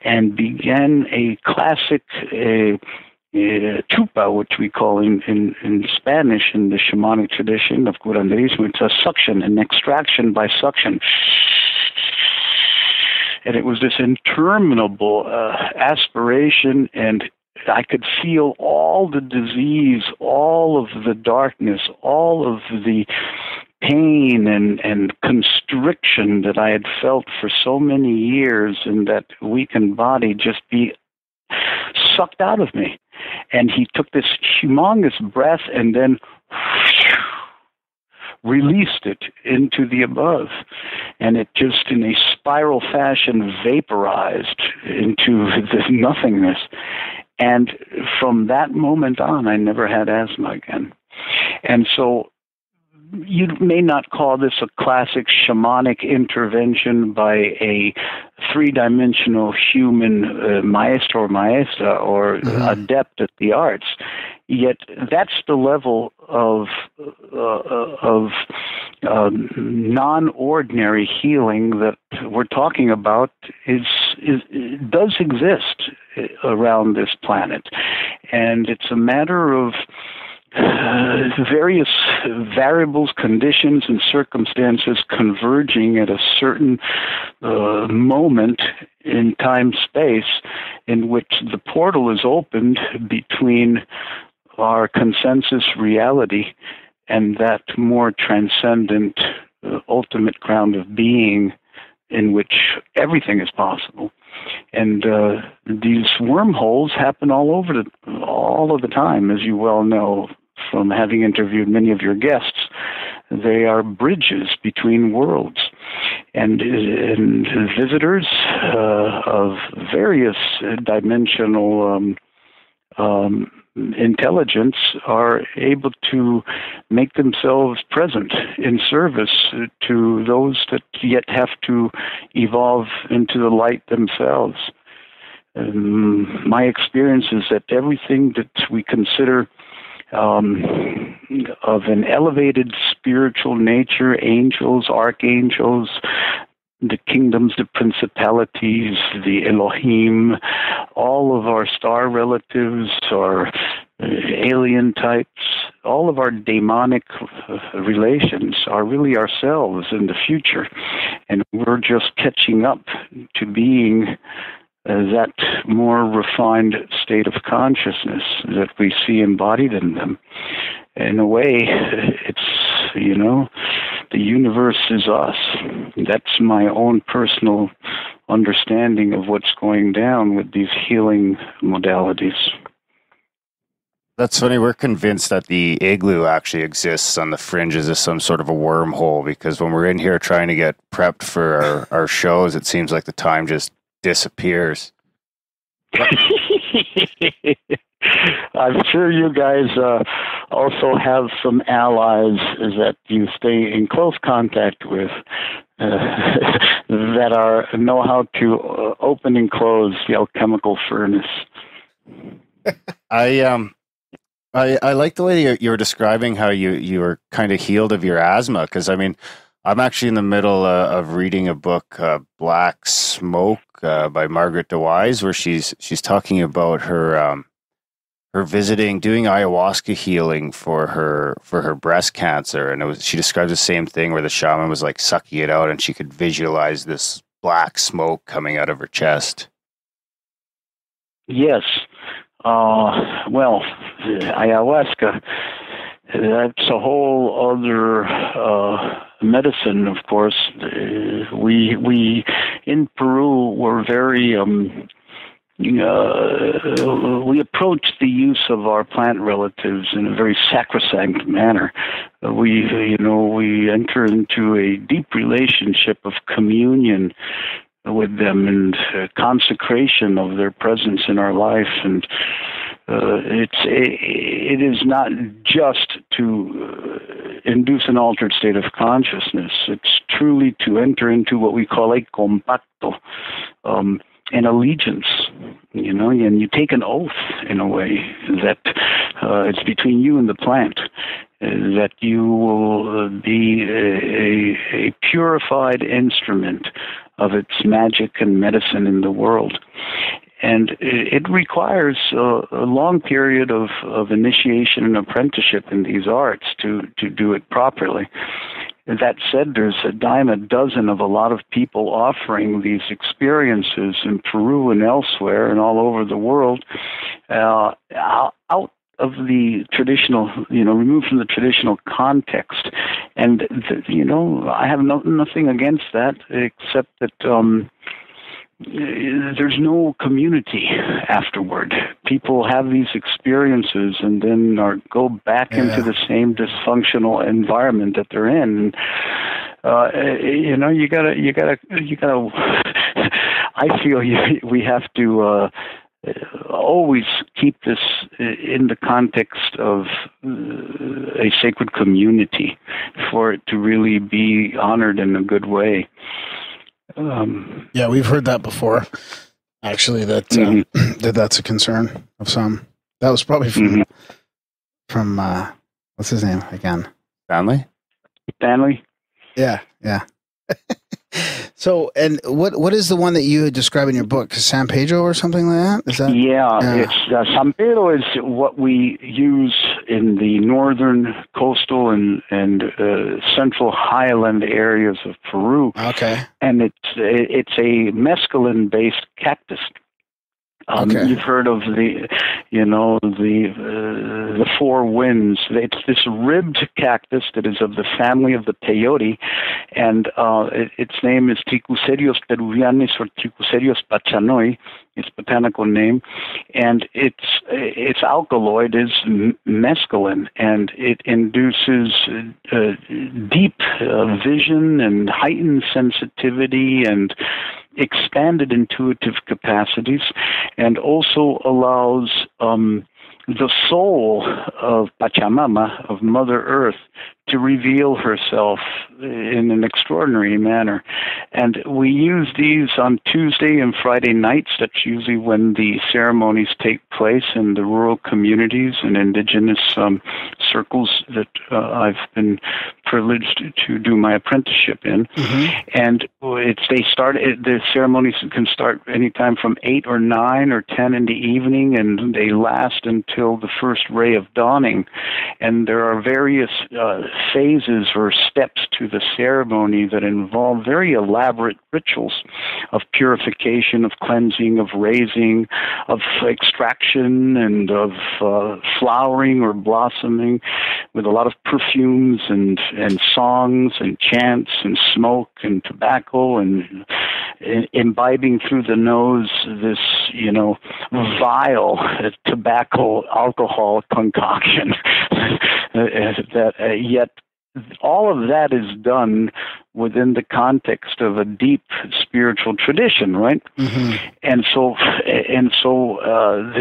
[SPEAKER 2] and began a classic Tulpa, which we call in Spanish in the shamanic tradition of curanderismo. It's a suction, an extraction by suction. And it was this interminable aspiration, and I could feel all the disease, all of the darkness, all of the pain and constriction that I had felt for so many years in that weakened body just be sucked out of me. And he took this humongous breath and then released it into the above. And it just, in a spiral fashion, vaporized into this nothingness. And from that moment on, I never had asthma again. And so you may not call this a classic shamanic intervention by a 3-dimensional human maestro or maestra or adept at the arts. Yet that's the level of non-ordinary healing that we're talking about does exist around this planet. And it's a matter of various variables, conditions, and circumstances converging at a certain moment in time-space in which the portal is opened between our consensus reality and that more transcendent ultimate ground of being in which everything is possible. And these wormholes happen all of the time, as you well know from having interviewed many of your guests. They are bridges between worlds. And visitors of various dimensional intelligence are able to make themselves present in service to those that yet have to evolve into the light themselves. My experience is that everything that we consider of an elevated spiritual nature, angels, archangels, the kingdoms, the principalities, the Elohim, all of our star relatives, our alien types, all of our demonic relations are really ourselves in the future. And we're just catching up to being that more refined state of consciousness that we see embodied in them. In a way, it's, the universe is us. That's my own personal understanding of what's going down with these healing modalities.
[SPEAKER 3] That's funny. We're convinced that the igloo actually exists on the fringes of some sort of a wormhole, because when we're in here trying to get prepped for our shows, it seems like the time just disappears. I'm sure you guys also have some allies that you stay in close contact with that know how to open and close the alchemical furnace. I like the way you were describing how you were kind of healed of your asthma, because I'm actually in the middle of reading a book, Black Smoke, by Margaret DeWise, where she's talking about her doing ayahuasca healing for her breast cancer, and she describes the same thing where the shaman was like sucking it out, and she could visualize this black smoke coming out of her chest.
[SPEAKER 2] Yes. Well, ayahuasca, that's a whole other medicine, of course. We in Peru were very we approach the use of our plant relatives in a very sacrosanct manner. We enter into a deep relationship of communion with them and consecration of their presence in our life, and it is not just to induce an altered state of consciousness. It's truly to enter into what we call a compacto, an allegiance, and you take an oath in a way that it's between you and the plant, that you will be a purified instrument of its magic and medicine in the world. And it requires a long period of initiation and apprenticeship in these arts to do it properly. That said, there's a dime a dozen of a lot of people offering these experiences in Peru and elsewhere and all over the world, out of the traditional, removed from the traditional context. And, I have nothing against that, except that there's no community afterward. People have these experiences and then go back into the same dysfunctional environment that they're in. You gotta. I feel we have to always keep this in the context of a sacred community for it to really be honored in a good way.
[SPEAKER 4] We've heard that before. Actually, that that's a concern of some. That was probably from what's his name again?
[SPEAKER 3] Stanley.
[SPEAKER 2] Stanley.
[SPEAKER 4] Yeah. So, and what is the one that you describe in your book? San Pedro or something like that? Is that?
[SPEAKER 2] Yeah. It's San Pedro is what we use in the northern coastal and central highland areas of Peru.
[SPEAKER 4] Okay.
[SPEAKER 2] And it's a mescaline-based cactus.
[SPEAKER 4] Okay.
[SPEAKER 2] You've heard of the four winds. It's this ribbed cactus that is of the family of the peyote, and its name is Trichucerios peruvianis or Trichucerios pachanoi, its botanical name, and its alkaloid is mescaline, and it induces deep vision and heightened sensitivity and expanded intuitive capacities, and also allows the soul of Pachamama, of Mother Earth, to reveal herself in an extraordinary manner. And we use these on Tuesday and Friday nights. That's usually when the ceremonies take place in the rural communities and indigenous circles that I've been privileged to do my apprenticeship in. Mm-hmm. And the ceremonies can start anytime from 8 or 9 or 10 in the evening, and they last until the first ray of dawning. And there are various phases or steps to the ceremony that involve very elaborate rituals of purification, of cleansing, of raising, of extraction, and of flowering or blossoming, with a lot of perfumes and songs and chants and smoke and tobacco, and imbibing through the nose this, vile tobacco alcohol concoction. Yet all of that is done within the context of a deep spiritual tradition, right? Mm-hmm. And so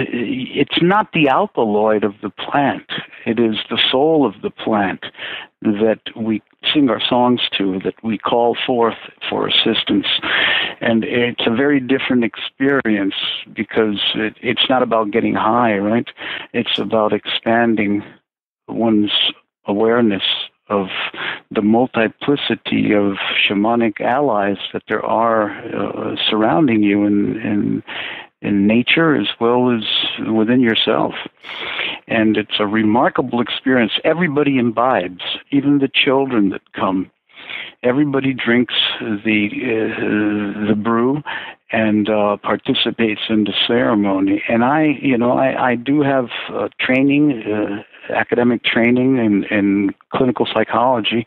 [SPEAKER 2] it's not the alkaloid of the plant; it is the soul of the plant that we sing our songs to, that we call forth for assistance. And it's a very different experience because it's not about getting high, right? It's about expanding one's awareness of the multiplicity of shamanic allies that there are surrounding you in nature as well as within yourself. And it's a remarkable experience. Everybody imbibes, even the children that come. Everybody drinks the brew and participates in the ceremony. And I do have training, academic training in clinical psychology,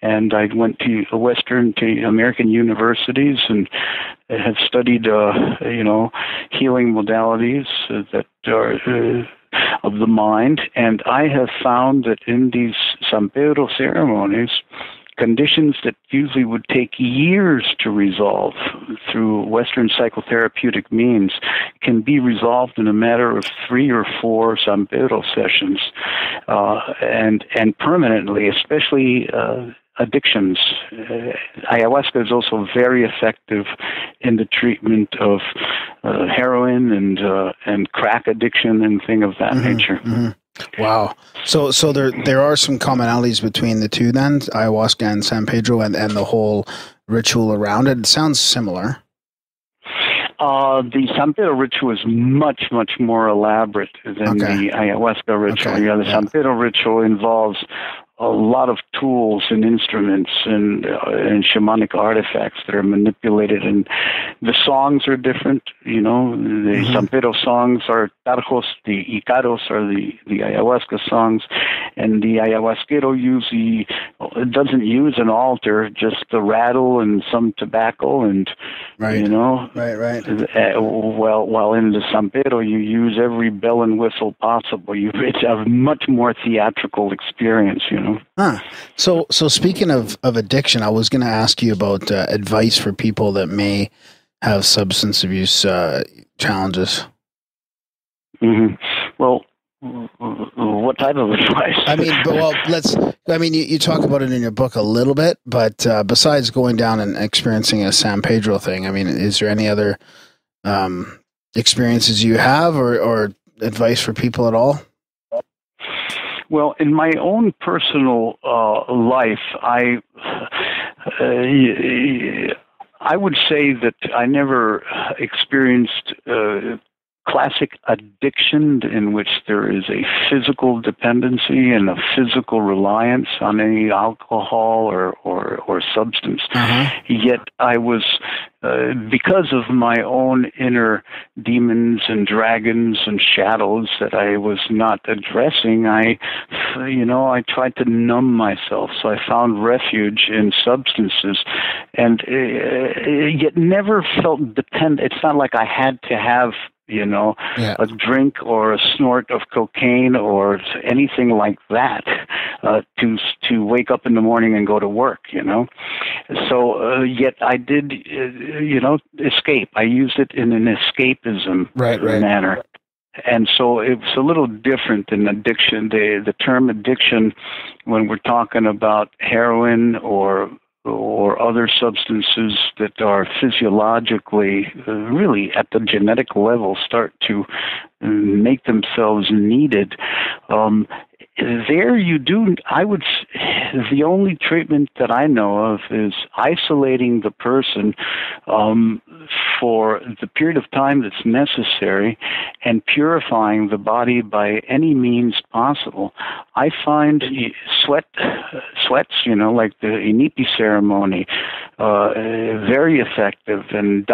[SPEAKER 2] and I went to American universities and have studied, healing modalities that are of the mind. And I have found that in these San Pedro ceremonies, conditions that usually would take years to resolve through Western psychotherapeutic means can be resolved in a matter of 3 or 4 San Pedro sessions, and permanently, especially addictions. Ayahuasca is also very effective in the treatment of heroin and crack addiction and things of that nature. Mm-hmm.
[SPEAKER 4] Wow. So there are some commonalities between the two then, ayahuasca and San Pedro, and the whole ritual around it. It sounds similar.
[SPEAKER 2] The San Pedro ritual is much, much more elaborate than the ayahuasca ritual.
[SPEAKER 4] Okay.
[SPEAKER 2] The San Pedro ritual involves a lot of tools and instruments and shamanic artifacts that are manipulated, and the songs are different. The San Pedro songs are tarjos, the icaros are the ayahuasca songs, and the ayahuasquero usually doesn't use an altar, just the rattle and some tobacco, and
[SPEAKER 4] right.
[SPEAKER 2] While in the San Pedro you use every bell and whistle possible. It's a much more theatrical experience.
[SPEAKER 4] Huh. So speaking of addiction, I was going to ask you about advice for people that may have substance abuse challenges.
[SPEAKER 2] Mm-hmm. Well, what type of advice?
[SPEAKER 4] You talk about it in your book a little bit, but besides going down and experiencing a San Pedro thing, is there any other experiences you have or advice for people at all?
[SPEAKER 2] Well, in my own personal life, I would say that I never experienced classic addiction in which there is a physical dependency and a physical reliance on any alcohol or substance. Yet I was, because of my own inner demons and dragons and shadows that I was not addressing, I tried to numb myself. So I found refuge in substances, and yet never felt dependent. It's not like I had to have a drink or a snort of cocaine or anything like that to wake up in the morning and go to work, So yet I did, escape. I used it in an escapism manner. And so it was a little different than addiction. The term addiction, when we're talking about heroin or other substances that are physiologically, really at the genetic level, start to make themselves needed. There you do, the only treatment that I know of is isolating the person for the period of time that's necessary and purifying the body by any means possible. I find sweats, like the Inipi ceremony, very effective, and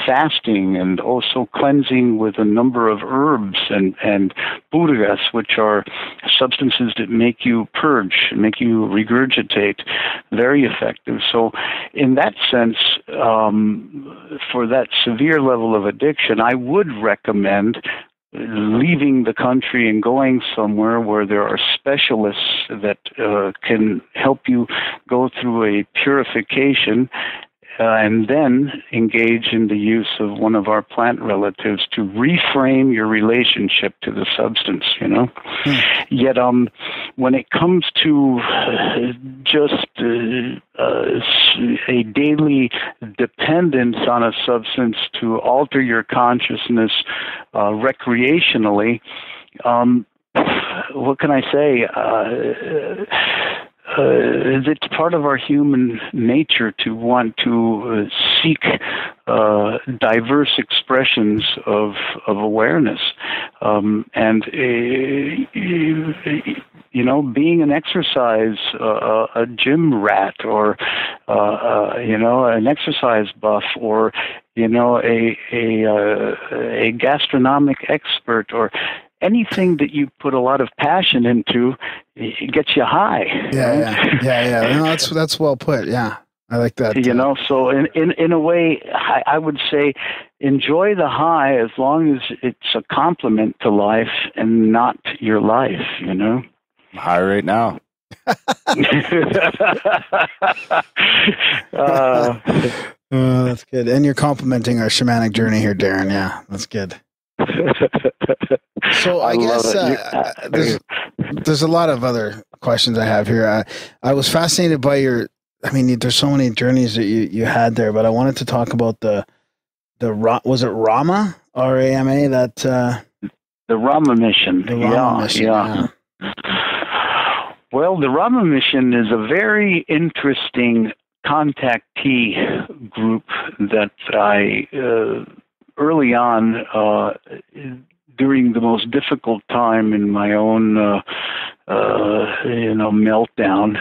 [SPEAKER 2] fasting, and also cleansing with a number of herbs and purgas, which are substances that make you purge, make you regurgitate, very effective. So in that sense, for that severe level of addiction, I would recommend leaving the country and going somewhere where there are specialists that can help you go through a purification, and then engage in the use of one of our plant relatives to reframe your relationship to the substance, Yet, when it comes to just a daily dependence on a substance to alter your consciousness recreationally, what can I say? It's part of our human nature to want to seek diverse expressions of awareness, and being an exercise, a gym rat, or an exercise buff, or a gastronomic expert, or anything that you put a lot of passion into, it gets you high.
[SPEAKER 4] Yeah. No, that's well put. Yeah, I like that.
[SPEAKER 2] So in a way, I would say enjoy the high as long as it's a complement to life and not your life.
[SPEAKER 3] I'm high right now.
[SPEAKER 4] That's good. And you're complimenting our shamanic journey here, Darren. Yeah, that's good. So I guess there's a lot of other questions I have here. I was fascinated by there's so many journeys that you had there, but I wanted to talk about was it Rama, R-A-M-A, that
[SPEAKER 2] the Rama mission.
[SPEAKER 4] The Rama mission. Yeah.
[SPEAKER 2] Well, the Rama mission is a very interesting contactee group that I early on, during the most difficult time in my own, meltdown,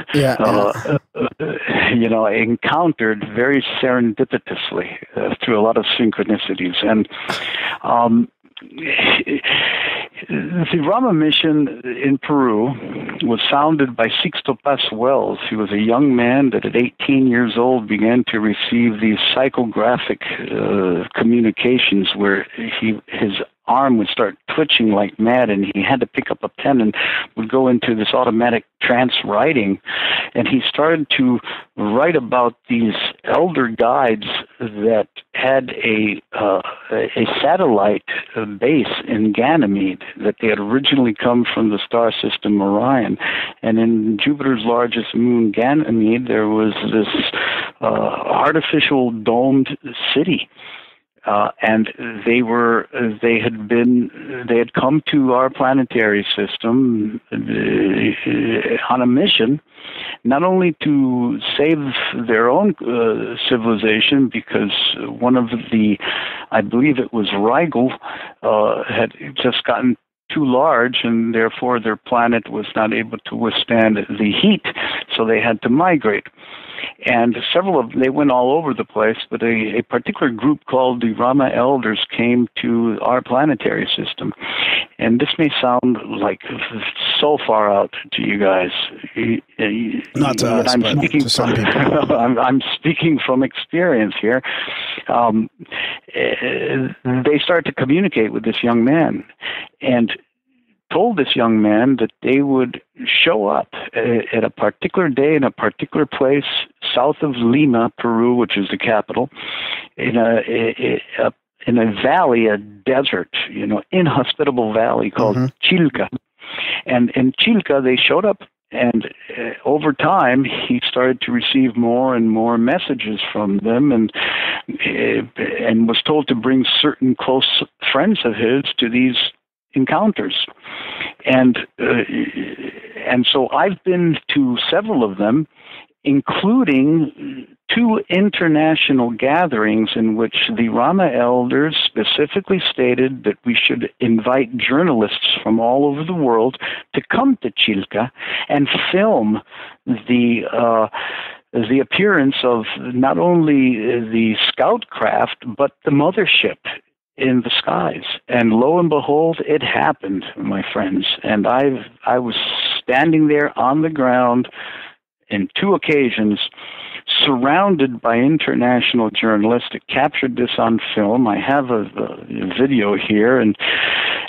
[SPEAKER 2] I encountered very serendipitously through a lot of synchronicities. And the Rama mission in Peru was founded by Sixto Paz Wells. He was a young man that at 18 years old began to receive these psychographic communications where his arm would start twitching like mad, and he had to pick up a pen and would go into this automatic trance writing. And he started to write about these elder guides that had a satellite base in Ganymede, that they had originally come from the star system Orion. And in Jupiter's largest moon, Ganymede, there was this artificial domed city. And they had come to our planetary system on a mission, not only to save their own civilization, because one of I believe it was Rigel, had just gotten too large, and therefore their planet was not able to withstand the heat, so they had to migrate. And they went all over the place, but a particular group called the Rama Elders came to our planetary system. And this may sound like so far out to you guys.
[SPEAKER 4] Not to us, but to some people.
[SPEAKER 2] I'm speaking from experience here. They started to communicate with this young man, and told this young man that they would show up at a particular day in a particular place south of Lima, Peru, which is the capital, in a valley, a desert, inhospitable valley called Chilca. And in Chilca, they showed up, and over time, he started to receive more and more messages from them, and was told to bring certain close friends of his to these encounters. And so I've been to several of them, including 2 international gatherings in which the Rama elders specifically stated that we should invite journalists from all over the world to come to Chilca and film the appearance of not only the scout craft, but the mothership in the skies. And lo and behold, it happened, my friends. And I was standing there on the ground in 2 occasions, surrounded by international journalists that captured this on film. I have a video here, and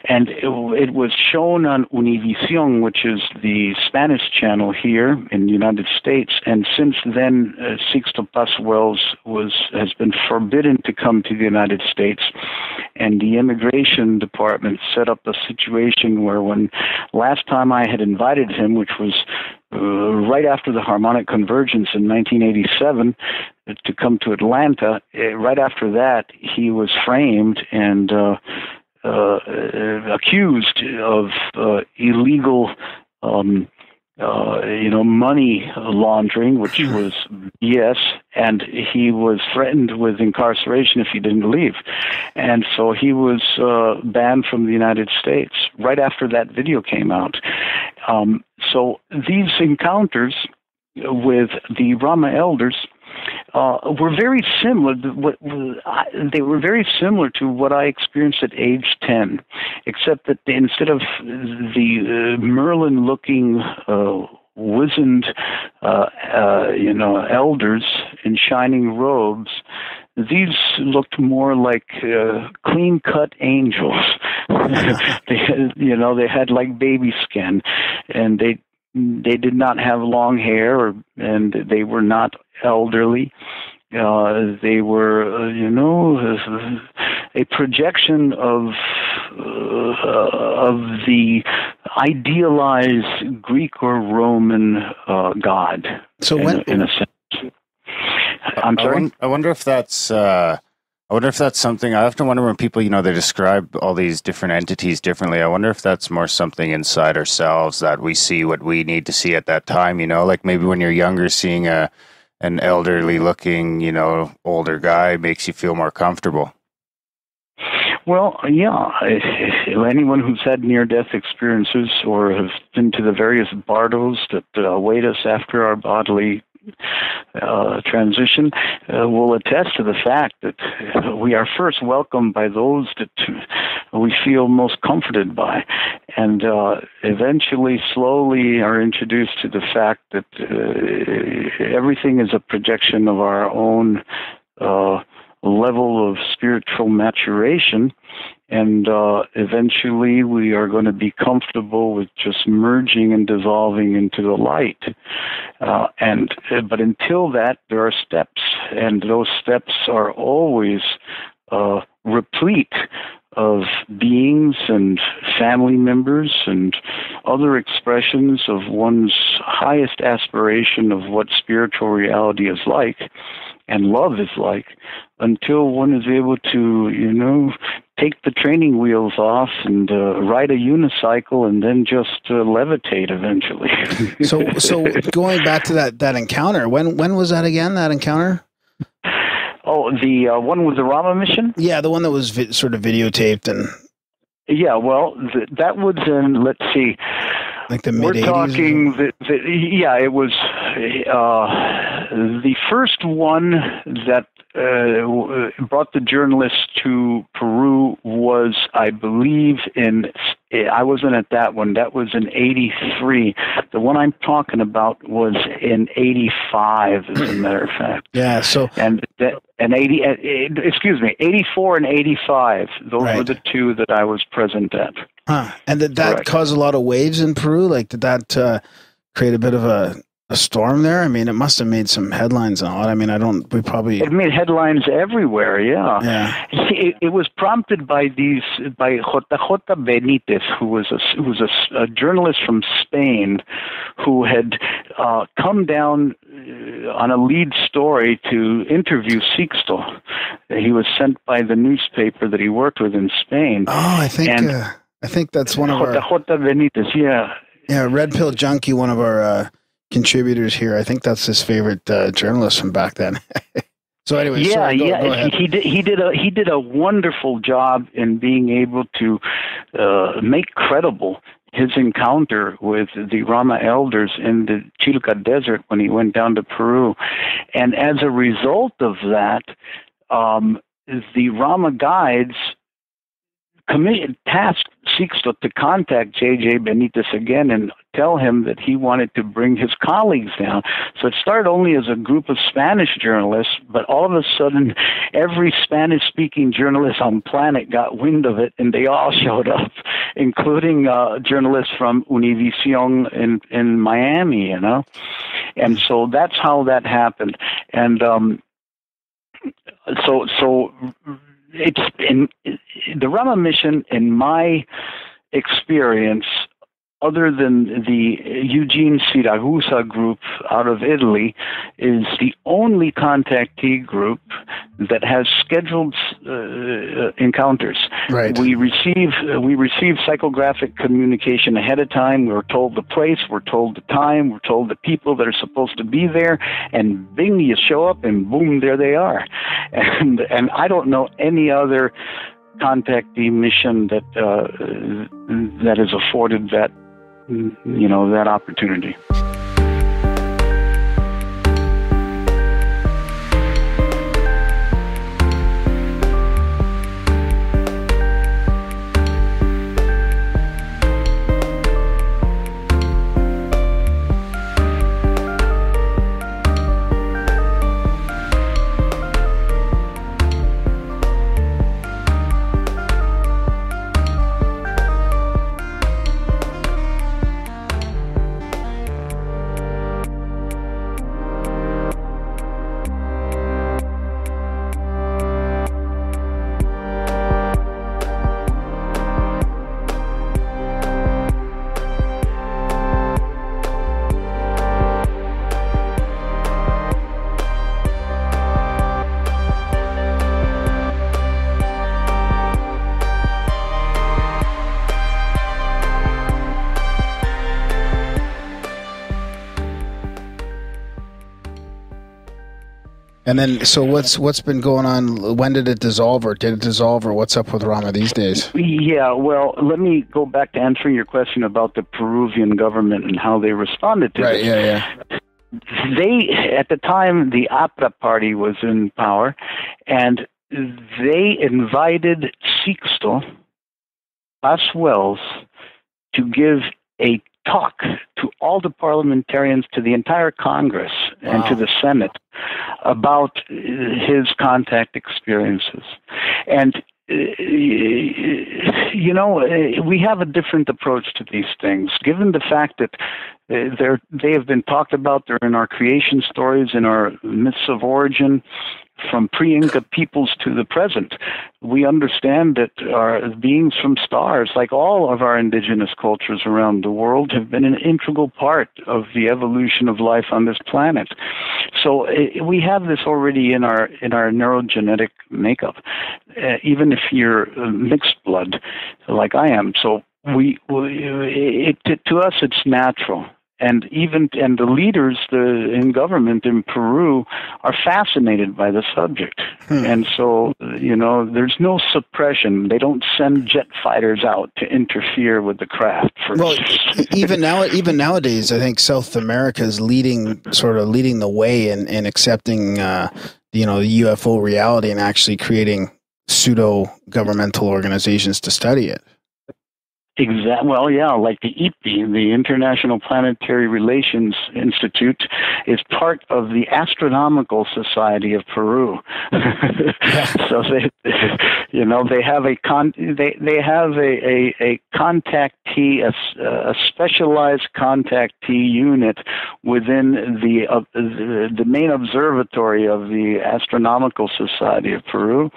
[SPEAKER 2] it was shown on Univision, which is the Spanish channel here in the United States. And since then, Sixto Paz Wells has been forbidden to come to the United States. And the immigration department set up a situation where when last time I had invited him, which was right after the harmonic convergence in 1987, to come to Atlanta, right after that, he was framed and accused of illegal money laundering, which was BS, and he was threatened with incarceration if he didn't leave. And so he was banned from the United States right after that video came out. So these encounters with the Rama elders were very similar. They were very similar to what I experienced at age 10, except that instead of the Merlin-looking, wizened, elders in shining robes, these looked more like clean-cut angels. They had like baby skin, and they did not have long hair, and they were not elderly. They were, a projection of the idealized Greek or Roman god.
[SPEAKER 4] So
[SPEAKER 2] in a sense. I'm sorry.
[SPEAKER 3] I wonder if that's. I wonder if that's something. I often wonder when people, they describe all these different entities differently. I wonder if that's more something inside ourselves that we see what we need to see at that time. Like maybe when you're younger, seeing an elderly looking, older guy makes you feel more comfortable.
[SPEAKER 2] Well, yeah. Anyone who's had near-death experiences or have been to the various bardos that await us after our bodily transition will attest to the fact that we are first welcomed by those that we feel most comforted by, and eventually slowly are introduced to the fact that everything is a projection of our own level of spiritual maturation, and eventually we are going to be comfortable with just merging and dissolving into the light. But until that, there are steps, and those steps are always replete of beings and family members and other expressions of one's highest aspiration of what spiritual reality is like. and love is like, until one is able to, take the training wheels off and ride a unicycle and then just levitate eventually.
[SPEAKER 4] So going back to that encounter, when was that again, that encounter?
[SPEAKER 2] Oh, the one with the Rama mission?
[SPEAKER 4] Yeah, the one that was sort of videotaped and...
[SPEAKER 2] Yeah, well, that was in, let's see...
[SPEAKER 4] Like the mid-80s?
[SPEAKER 2] We're talking, it was the first one that brought the journalists to Peru was, I believe, I wasn't at that one. That was in 83. The one I'm talking about was in 85, as a matter of fact.
[SPEAKER 4] Yeah, so...
[SPEAKER 2] And 84 and 85. Those were the two that I was present at.
[SPEAKER 4] Huh. And did that cause a lot of waves in Peru? Like, did that create a bit of a storm there? I mean, it must have made some headlines and all. I mean, it made
[SPEAKER 2] headlines everywhere, yeah. It was prompted by JJ Benitez, who was a journalist from Spain who had come down on a lead story to interview Sixto. He was sent by the newspaper that he worked with in Spain.
[SPEAKER 4] Oh, I think that's one of our...
[SPEAKER 2] Benitez, yeah.
[SPEAKER 4] Yeah, Red Pill Junkie, one of our contributors here. I think that's his favorite journalist from back then. So anyway, go ahead.
[SPEAKER 2] He did a wonderful job in being able to make credible his encounter with the Rama elders in the Chilca Desert when he went down to Peru. And as a result of that, the Rama guides tasked Sixto to contact JJ Benitez again and tell him that he wanted to bring his colleagues down. So it started only as a group of Spanish journalists, but all of a sudden, every Spanish-speaking journalist on planet got wind of it, and they all showed up, including journalists from Univision in Miami, And so that's how that happened. And so it's in the Rama mission, in my experience, other than the Eugene Siragusa group out of Italy, is the only contactee group that has scheduled encounters.
[SPEAKER 4] Right.
[SPEAKER 2] We receive psychographic communication ahead of time. We're told the place, we're told the time, we're told the people that are supposed to be there, and bing, you show up, and boom, there they are. And I don't know any other contactee mission that is afforded that that opportunity.
[SPEAKER 4] And then, so what's been going on? When did it dissolve, or did it dissolve, or what's up with Rama these days?
[SPEAKER 2] Yeah, well, let me go back to answering your question about the Peruvian government and how they responded to it.
[SPEAKER 4] Right, yeah.
[SPEAKER 2] They, at the time, the APRA party was in power, and they invited Sixto Paswells to give a talk to all the parliamentarians, to the entire Congress, and to the Senate about his contact experiences. And, we have a different approach to these things, given the fact that They have been talked about. They're in our creation stories, in our myths of origin, from pre-Inca peoples to the present. We understand that our beings from stars, like all of our indigenous cultures around the world, have been an integral part of the evolution of life on this planet. So we have this already in our neurogenetic makeup, even if you're mixed blood, like I am. So to us, it's natural. And the leaders in government in Peru are fascinated by the subject. And so, there's no suppression. They don't send jet fighters out to interfere with the craft.
[SPEAKER 4] Well, even nowadays, I think South America is leading the way in accepting, the UFO reality and actually creating pseudo-governmental organizations to study it.
[SPEAKER 2] Well, yeah, like the IPI, the International Planetary Relations Institute, is part of the Astronomical Society of Peru. So they have a contactee, a specialized contactee unit within the main observatory of the Astronomical Society of Peru,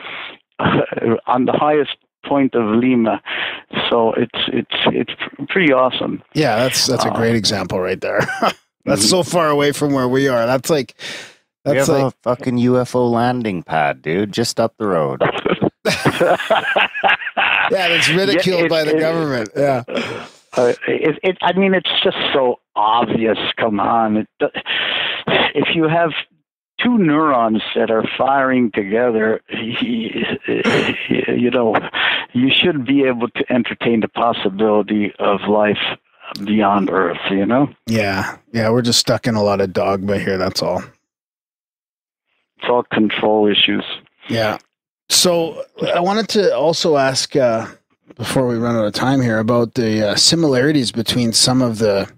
[SPEAKER 2] on the highest point of Lima. So it's pretty awesome.
[SPEAKER 4] Yeah, that's a great example right there. That's so far away from where we are. We have
[SPEAKER 3] a fucking UFO landing pad, dude, just up the road.
[SPEAKER 4] Yeah, it's ridiculed by the government. Yeah.
[SPEAKER 2] It's just so obvious. Come on. If you have two neurons that are firing together, you should be able to entertain the possibility of life beyond Earth,
[SPEAKER 4] Yeah, we're just stuck in a lot of dogma here, that's all.
[SPEAKER 2] It's all control issues.
[SPEAKER 4] Yeah. So I wanted to also ask, before we run out of time here, about the similarities between some of the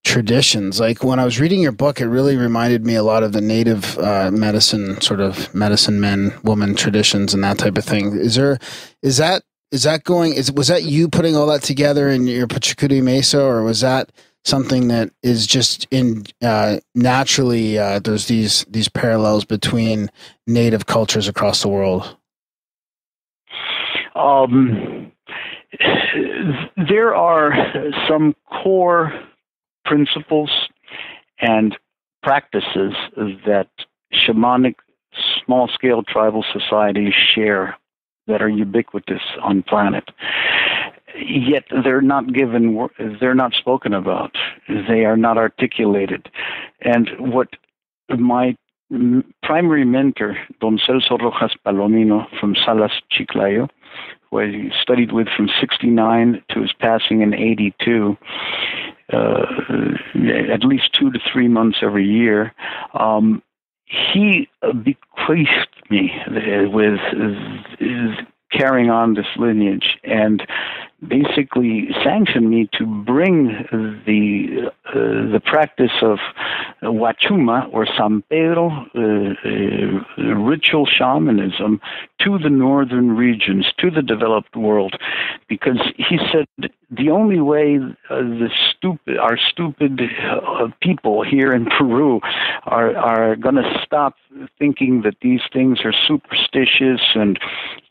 [SPEAKER 4] traditions. Like when I was reading your book, it really reminded me a lot of the native medicine, sort of medicine men, woman traditions and that type of thing. Was that you putting all that together in your Pachakuti Mesa, or was that something that is just in naturally there's these parallels between native cultures across the world?
[SPEAKER 2] There are some core principles and practices that shamanic small-scale tribal societies share that are ubiquitous on planet. Yet they're not spoken about. They are not articulated. And what my primary mentor, Don Celso Rojas Palomino from Salas, Chiclayo, who I studied with from 1969 to his passing in 1982, at least 2 to 3 months every year, he bequeathed me with carrying on this lineage and basically sanctioned me to bring the practice of Huachuma or San Pedro ritual shamanism to the northern regions, to the developed world, because he said the only way our stupid people here in Peru are going to stop thinking that these things are superstitious, and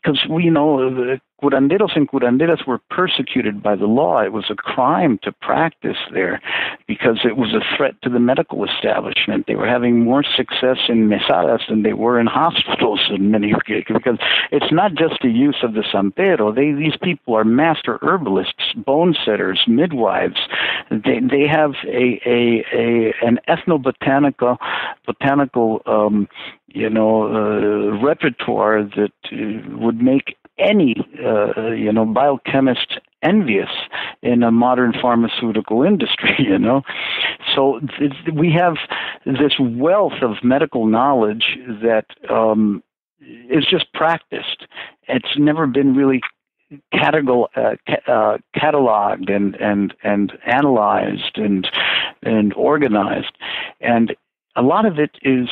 [SPEAKER 2] because we know curanderos and curanderas were persecuted by the law. It was a crime to practice there because it was a threat to the medical establishment. They were having more success in mesadas than they were in hospitals in many cases, because it's not just the use of the San Pedro. These people are master herbalists, bone setters, midwives. They have an ethnobotanical repertoire that would make any biochemist envious in a modern pharmaceutical industry, So we have this wealth of medical knowledge that is just practiced. It's never been really cataloged and analyzed and organized. And a lot of it is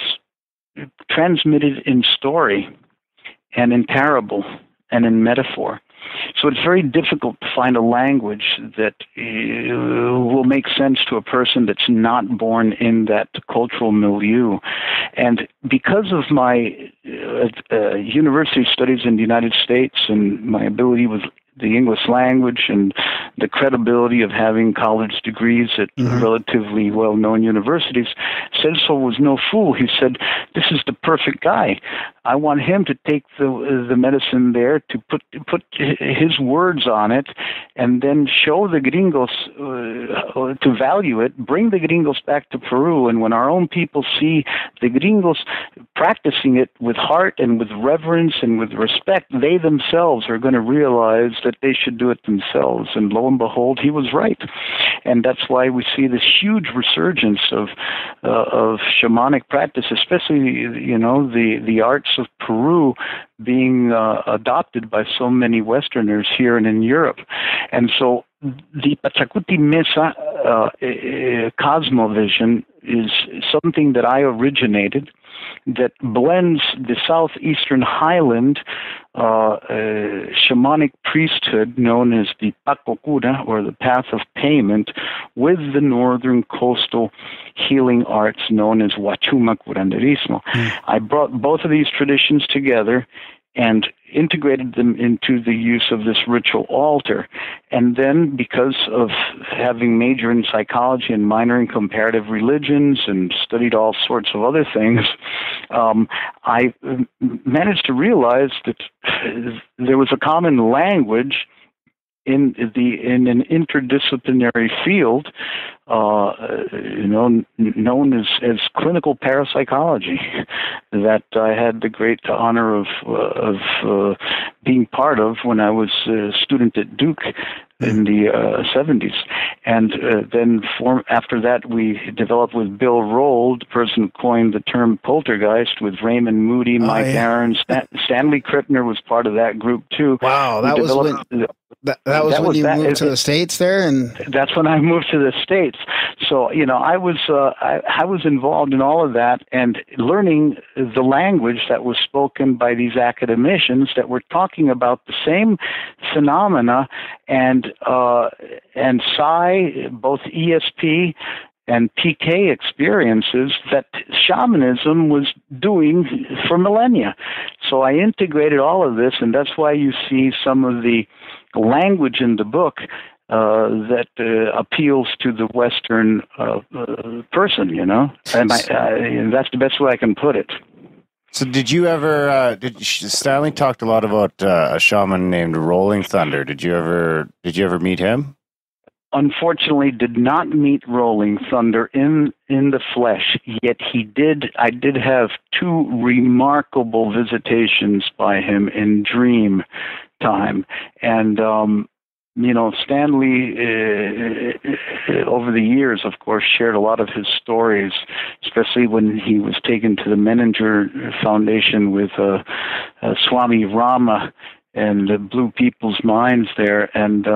[SPEAKER 2] transmitted in story and in parable and in metaphor. So it's very difficult to find a language that will make sense to a person that's not born in that cultural milieu. And because of my university studies in the United States and my ability with the English language and the credibility of having college degrees at relatively well-known universities, Celso was no fool. He said, this is the perfect guy. I want him to take the medicine there, to put his words on it, and then show the gringos to value it, bring the gringos back to Peru, and when our own people see the gringos practicing it with heart and with reverence and with respect, they themselves are going to realize that they should do it themselves. And lo and behold, he was right. And that's why we see this huge resurgence of shamanic practice, especially, the arts of Peru being adopted by so many Westerners here and in Europe. And so the Pachakuti Mesa cosmovision is something that I originated, that blends the southeastern highland shamanic priesthood known as the Pakokura, or the path of payment, with the northern coastal healing arts known as Wachuma curanderismo. I brought both of these traditions together and integrated them into the use of this ritual altar. And then, because of having majored in psychology and minor in comparative religions and studied all sorts of other things, I managed to realize that there was a common language in an interdisciplinary field, known as clinical parapsychology, that I had the great honor of being part of when I was a student at Duke in the 70s. And then after that, we developed with Bill Roll, the person who coined the term poltergeist, with Raymond Moody, Mike Aaron, Stanley Krippner was part of that group too.
[SPEAKER 4] Wow, that was when you moved to the States there? And
[SPEAKER 2] that's when I moved to the States. So, I was involved in all of that and learning the language that was spoken by these academicians that were talking about the same phenomena and psi, both ESP and PK experiences that shamanism was doing for millennia. So I integrated all of this, and that's why you see some of the language in the book that appeals to the Western person, and that's the best way I can put it.
[SPEAKER 3] So did you ever, Stanley talked a lot about a shaman named Rolling Thunder. Did you ever meet him?
[SPEAKER 2] Unfortunately, did not meet Rolling Thunder in the flesh, yet I did have two remarkable visitations by him in dream time. And, Stanley, over the years, of course, shared a lot of his stories, especially when he was taken to the Menninger Foundation with Swami Rama, and blew people's minds there. And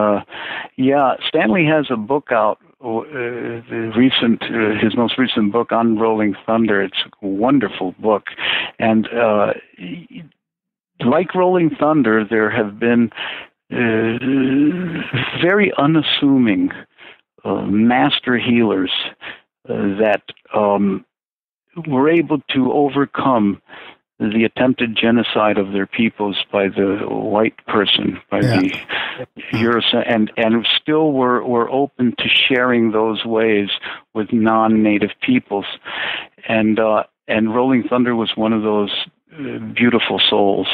[SPEAKER 2] Stanley has a book out, his most recent book on Rolling Thunder. It's a wonderful book. And like Rolling Thunder, there have been very unassuming master healers that were able to overcome the attempted genocide of their peoples by the white person, by the Eurocent, and still were open to sharing those ways with non-native peoples. And Rolling Thunder was one of those beautiful souls.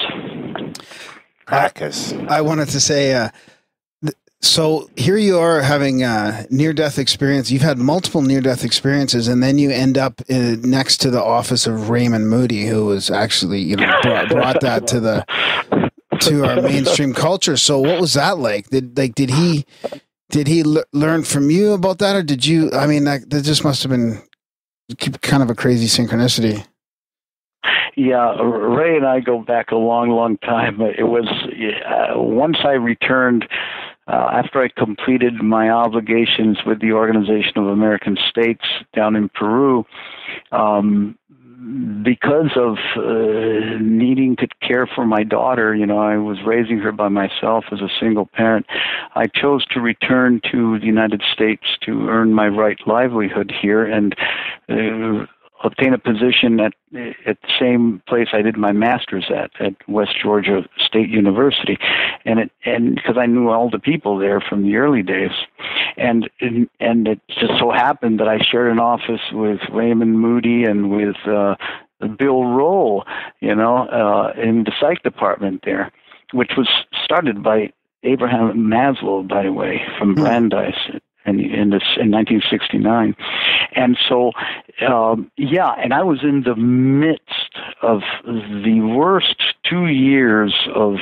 [SPEAKER 4] I wanted to say, so here you are having near-death experience. You've had multiple near-death experiences, and then you end up next to the office of Raymond Moody, who was actually, brought that to our mainstream culture. So what was that like? Did he learn from you about that, or did you? I mean, that just must have been kind of a crazy synchronicity.
[SPEAKER 2] Yeah, Ray and I go back a long, long time. It was once I returned. After I completed my obligations with the Organization of American States down in Peru, because of needing to care for my daughter, I was raising her by myself as a single parent. I chose to return to the United States to earn my right livelihood here and obtain a position at the same place I did my master's at West Georgia State University, and because I knew all the people there from the early days, and it just so happened that I shared an office with Raymond Moody and with Bill Roll, in the psych department there, which was started by Abraham Maslow, by the way, from Brandeis. In 1969. And so, and I was in the midst of the worst 2 years of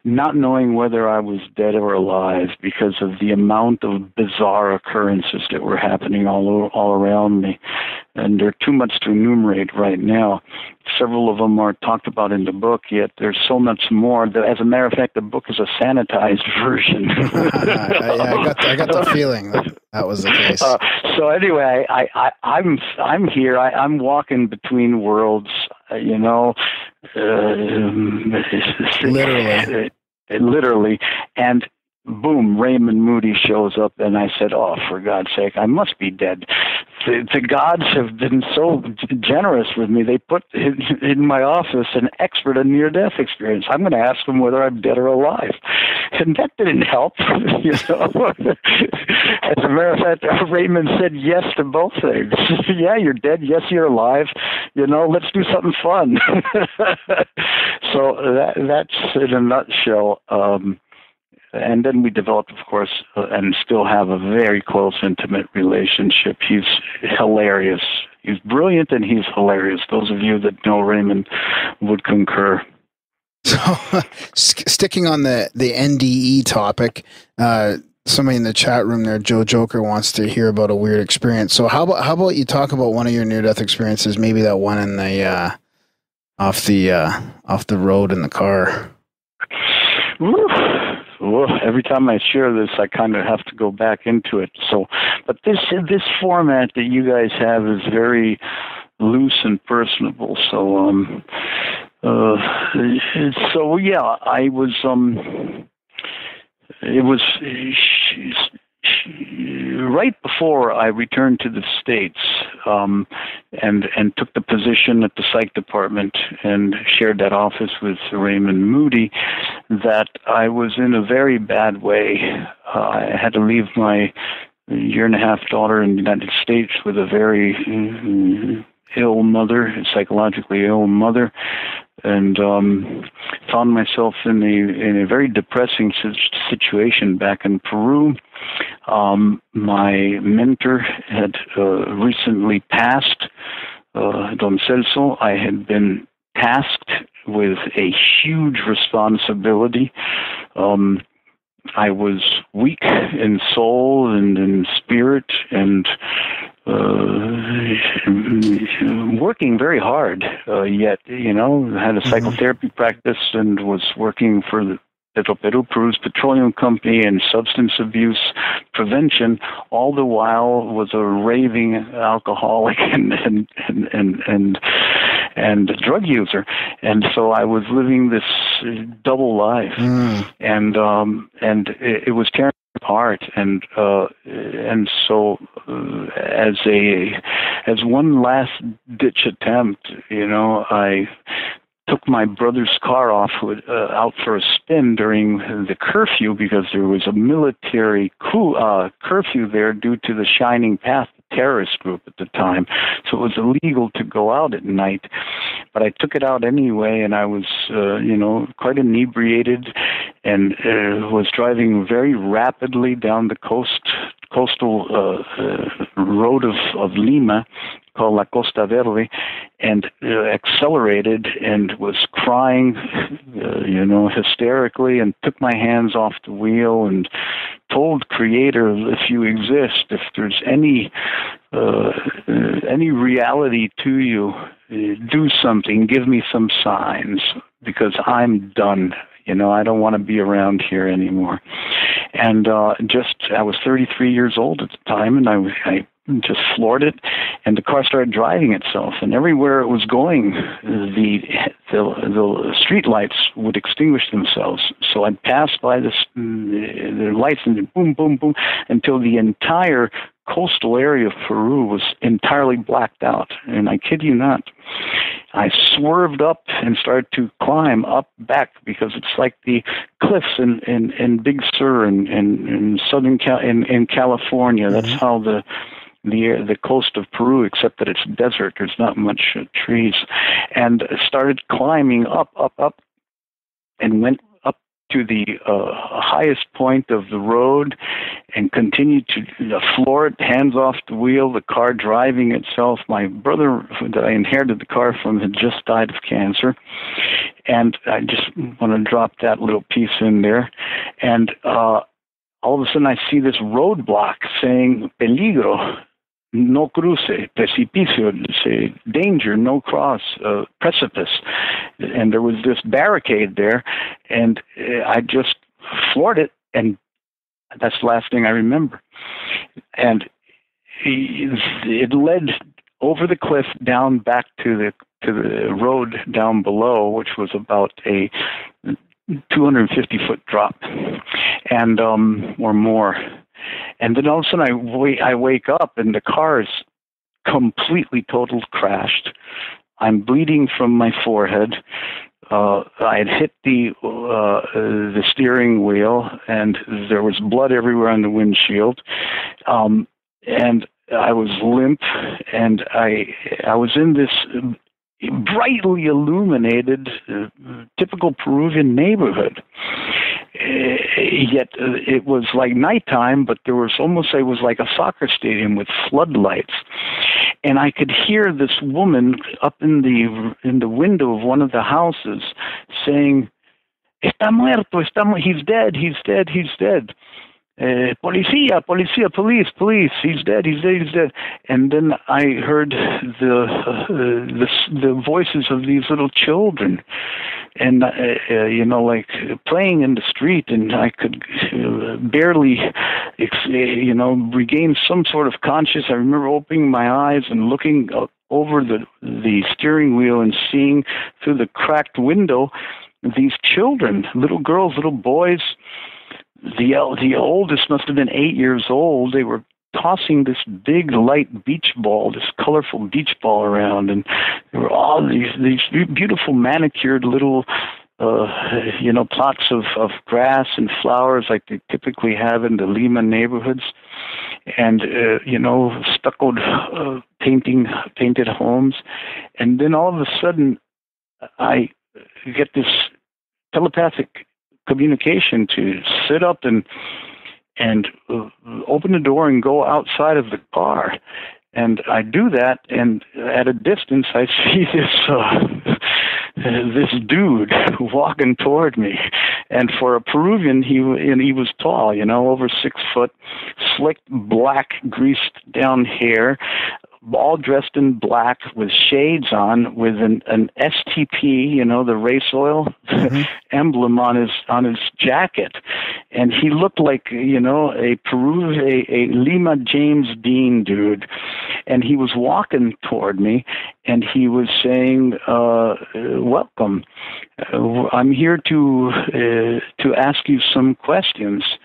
[SPEAKER 2] not knowing whether I was dead or alive because of the amount of bizarre occurrences that were happening all around me. And they're too much to enumerate right now. Several of them are talked about in the book, yet there's so much more. As a matter of fact, the book is a sanitized version.
[SPEAKER 4] I got the feeling that was the case.
[SPEAKER 2] So anyway, I'm here. I'm walking between worlds, literally, and boom, Raymond Moody shows up, and I said, oh, for God's sake, I must be dead. The gods have been so generous with me. They put in my office an expert in near-death experience. I'm going to ask them whether I'm dead or alive. And that didn't help, As a matter of fact, Raymond said yes to both things. Yeah, you're dead. Yes, you're alive. Let's do something fun. So that's in a nutshell. And then we developed, of course, and still have a very close, intimate relationship. He's hilarious. He's brilliant and he's hilarious. Those of you that know Raymond would concur.
[SPEAKER 4] So, sticking on the NDE topic, somebody in the chat room there, Joe Joker, wants to hear about a weird experience. So how about you talk about one of your near-death experiences, maybe that one in the off the road in the car?
[SPEAKER 2] Every time I share this, I kind of have to go back into it. So, but this format that you guys have is very loose and personable. So, I was. It was right before I returned to the States, and took the position at the psych department and shared that office with Raymond Moody, that I was in a very bad way. I had to leave my year-and-a-half daughter in the United States with a very ill mother, psychologically ill mother, and found myself in a very depressing situation back in Peru. My mentor had recently passed, Don Celso. I had been tasked with a huge responsibility. I was weak in soul and in spirit, and working very hard, yet, had a psychotherapy practice and was working for the Peru's petroleum company and substance abuse prevention, all the while was a raving alcoholic and drug user. And so I was living this double life, and it was tearing apart. And so as one last ditch attempt, I took my brother's car out for a spin during the curfew, because there was a military curfew there due to the Shining Path terrorist group at the time. So it was illegal to go out at night. But I took it out anyway, and I was, quite inebriated, and was driving very rapidly down the coastal road of Lima, called La Costa Verde, and accelerated and was crying, hysterically, and took my hands off the wheel and told Creator, if you exist, if there's any reality to you, do something, give me some signs, because I'm done. I don't want to be around here anymore. And I was 33 years old at the time, and I just floored it, and the car started driving itself. And everywhere it was going, the street lights would extinguish themselves. So I'd pass by the lights, and boom, boom, boom, until the entire coastal area of Peru was entirely blacked out. And I kid you not, I swerved up and started to climb up back, because it's like the cliffs in Big Sur in southern in California. That's how the coast of Peru, except that it's desert. There's not much trees. And started climbing up, and went up to the highest point of the road, and continued to floor it, hands off the wheel, the car driving itself. My brother, that I inherited the car from, had just died of cancer. And I just want to drop that little piece in there. And all of a sudden I see this roadblock saying, peligro, no cruce, precipicio, say, danger, no cross, precipice. And there was this barricade there, and I just floored it, and that's the last thing I remember. And it led over the cliff down back to the road down below, which was about a 250-foot drop, and or more. And then all of a sudden I wake up, and the car is completely total crashed. I'm bleeding from my forehead. I had hit the steering wheel, and there was blood everywhere on the windshield. And I was limp, and I was in this brightly illuminated, typical Peruvian neighborhood. Yet it was like nighttime, but there was almost, it was like a soccer stadium with floodlights. And I could hear this woman up in the window of one of the houses saying, "Está muerto, he's dead, he's dead, he's dead. Policía, police, he's dead. And then I heard the voices of these little children, and like playing in the street, and I could barely, regain some sort of conscience. I remember opening my eyes and looking over the steering wheel and seeing through the cracked window these children, little girls, little boys. The oldest must have been 8 years old. They were tossing this big light beach ball, this colorful beach ball around, and there were all these beautiful manicured little plots of grass and flowers like they typically have in the Lima neighborhoods, and stuccoed painted homes. And then all of a sudden I get this telepathic communication to sit up and open the door and go outside of the car. And I do that, and at a distance I see this dude walking toward me. And for a Peruvian, he was tall, over 6 foot, slicked black greased down hair, all dressed in black with shades on, with an STP, the race oil emblem on his jacket, and he looked like a Lima James Dean dude, and he was walking toward me, and he was saying, "Welcome. I'm here to ask you some questions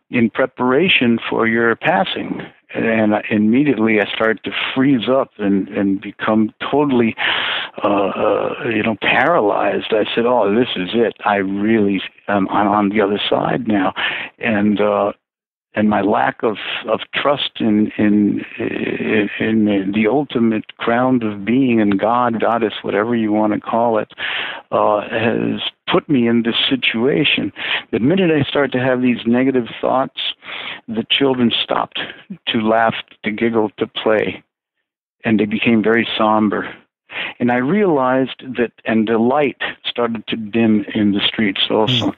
[SPEAKER 2] in preparation for your passing." And immediately I started to freeze up and become totally, paralyzed. I said, "Oh, this is it. I'm on the other side now." And my lack of trust in the ultimate ground of being, and God, Goddess, whatever you want to call it, has put me in this situation. The minute I started to have these negative thoughts, the children stopped to laugh, to giggle, to play, and they became very somber. And I realized that, and the light started to dim in the streets also.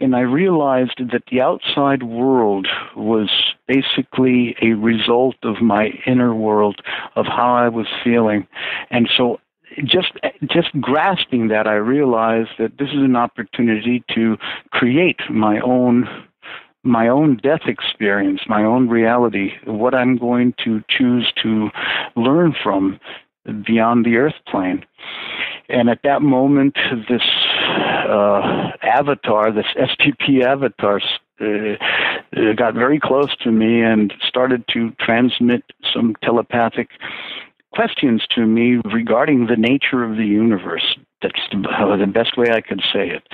[SPEAKER 2] And I realized that the outside world was basically a result of my inner world, of how I was feeling. And so just grasping that, I realized that this is an opportunity to create my own my own death experience, my own reality, what I'm going to choose to learn from beyond the earth plane. And at that moment, this avatar, this STP avatar, got very close to me and started to transmit some telepathic questions to me regarding the nature of the universe. That's the best way I could say it.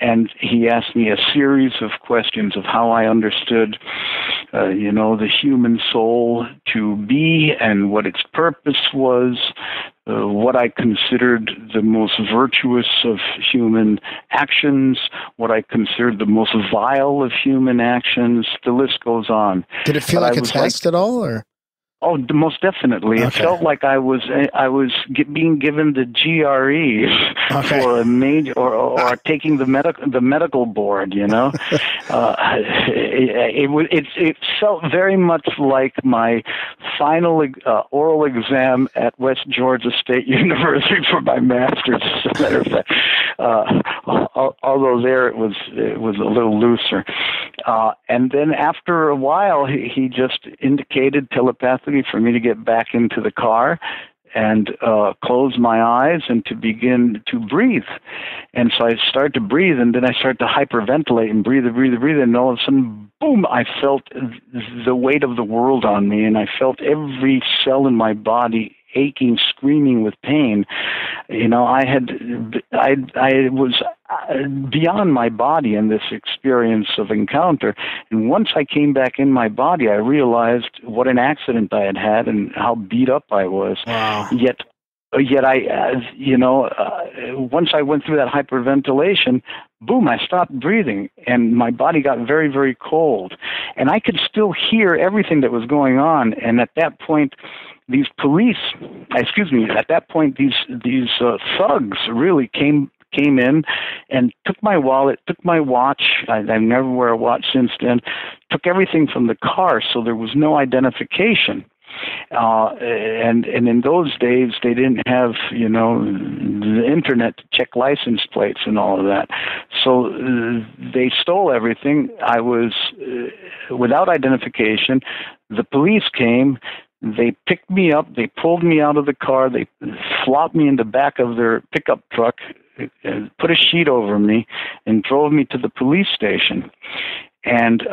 [SPEAKER 2] And he asked me a series of questions of how I understood, the human soul to be and what its purpose was, what I considered the most virtuous of human actions, what I considered the most vile of human actions. The list goes on.
[SPEAKER 4] Did it feel like a test at all, or?
[SPEAKER 2] Oh, most definitely. Okay. It felt like I was being given the GRE for a major or taking the medical board. It felt very much like my final oral exam at West Georgia State University for my master's. As a matter of fact, although there it was a little looser. And then after a while, he just indicated telepathically for me to get back into the car and close my eyes and to begin to breathe. And so I started to breathe, and then I started to hyperventilate and breathe, and all of a sudden, boom, I felt the weight of the world on me, and I felt every cell in my body aching, screaming with pain. I was beyond my body in this experience of encounter. And once I came back in my body, I realized what an accident I had had and how beat up I was.
[SPEAKER 4] Wow.
[SPEAKER 2] Yet I, once I went through that hyperventilation, boom, I stopped breathing, and my body got very, very cold. And I could still hear everything that was going on. And at that point, these thugs really came in and took my wallet, took my watch. I've never wear a watch since then. Took everything from the car, so there was no identification. And in those days, they didn't have, the internet to check license plates and all of that. So they stole everything. I was without identification. The police came. They picked me up. They pulled me out of the car. They flopped me in the back of their pickup truck, put a sheet over me, and drove me to the police station. And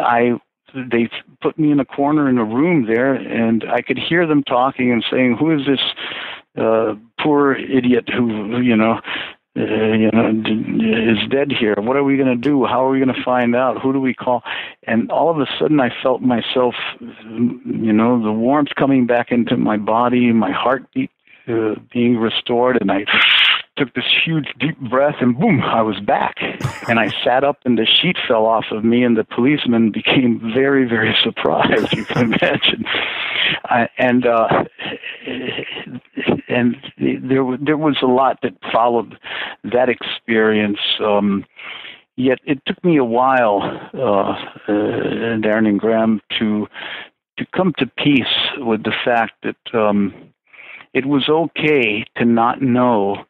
[SPEAKER 2] they put me in a corner in a room there, and I could hear them talking and saying, "Who is this poor idiot who, is dead here? What are we going to do? How are we going to find out? Who do we call?" And all of a sudden, I felt myself, the warmth coming back into my body, my heartbeat being restored, and I took this huge deep breath, and boom, I was back. And I sat up, and the sheet fell off of me, and the policeman became very, very surprised, you can imagine. And there was a lot that followed that experience. Yet it took me a while, Darren and Graham, to come to peace with the fact that it was okay to not know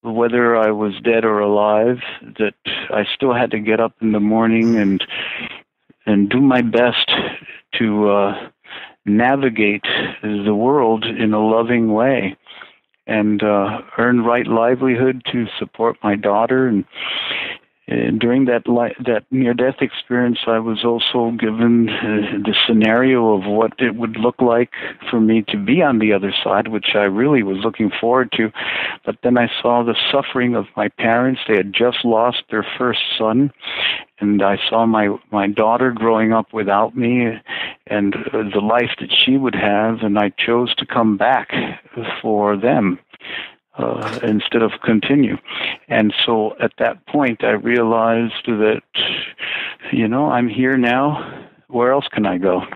[SPEAKER 2] whether I was dead or alive, that I still had to get up in the morning and do my best to navigate the world in a loving way and earn right livelihood to support my daughter. And during that near-death experience, I was also given the scenario of what it would look like for me to be on the other side, which I really was looking forward to. But then I saw the suffering of my parents. They had just lost their first son, and I saw my daughter growing up without me and the life that she would have, and I chose to come back for them. Instead of continue. And so at that point, I realized that, I'm here now. Where else can I go?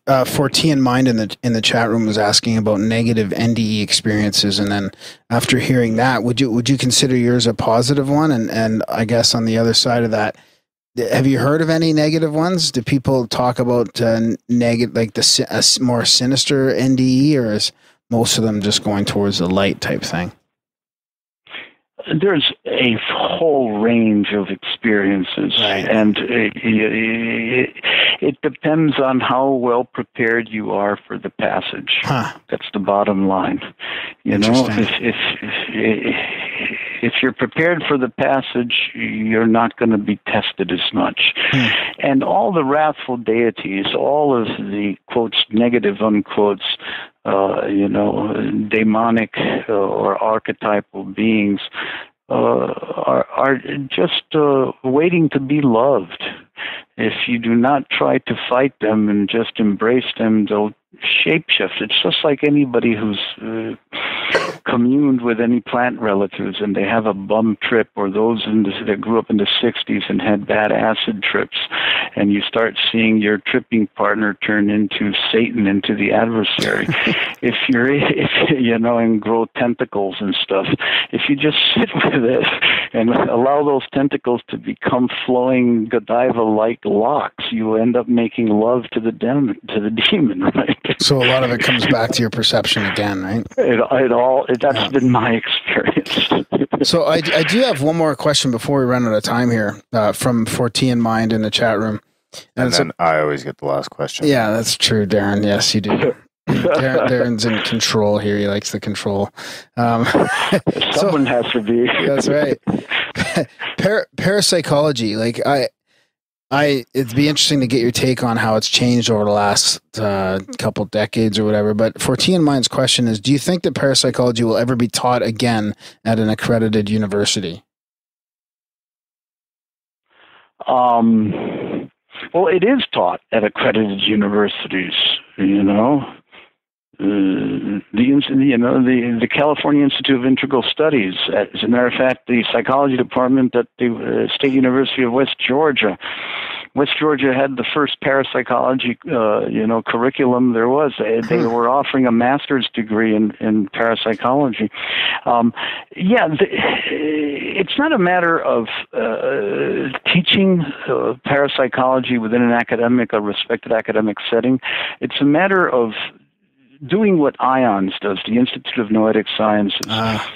[SPEAKER 4] 4T in Mind in the chat room was asking about negative NDE experiences. And then after hearing that, would you consider yours a positive one? And I guess on the other side of that, have you heard of any negative ones? Do people talk about negative, like a more sinister NDE, or is most of them just going towards the light type thing?
[SPEAKER 2] There's a whole range of experiences,
[SPEAKER 4] right.
[SPEAKER 2] And it depends on how well prepared you are for the passage.
[SPEAKER 4] Huh.
[SPEAKER 2] That's the bottom line. You know, if you're prepared for the passage, you're not going to be tested as much. And all the wrathful deities, all of the quotes, negative unquotes, demonic or archetypal beings are just waiting to be loved. If you do not try to fight them and just embrace them, they'll shapeshift. It's just like anybody who's communed with any plant relatives and they have a bum trip, or those that grew up in the 60s and had bad acid trips, and you start seeing your tripping partner turn into Satan, into the adversary. if and grow tentacles and stuff, if you just sit with it and allow those tentacles to become flowing Godiva-like locks, you end up making love to the demon, right?
[SPEAKER 4] So a lot of it comes back to your perception again, right?
[SPEAKER 2] That's been my experience.
[SPEAKER 4] So I do have one more question before we run out of time here from 14 Mind in the chat room.
[SPEAKER 3] And then I always get the last question.
[SPEAKER 4] Yeah, that's true, Darren. Yes, you do. Darren's in control here. He likes the control.
[SPEAKER 2] Someone has to be.
[SPEAKER 4] That's right. Parapsychology, like it'd be interesting to get your take on how it's changed over the last couple decades or whatever. But 14 Mind's question is, do you think that parapsychology will ever be taught again at an accredited university?
[SPEAKER 2] Well, it is taught at accredited universities, The California Institute of Integral Studies. As a matter of fact, the psychology department at the State University of West Georgia. West Georgia had the first parapsychology, curriculum there was. They were offering a master's degree in parapsychology. It's not a matter of teaching parapsychology within a respected academic setting. It's a matter of doing what IONS does, the Institute of Noetic Sciences. What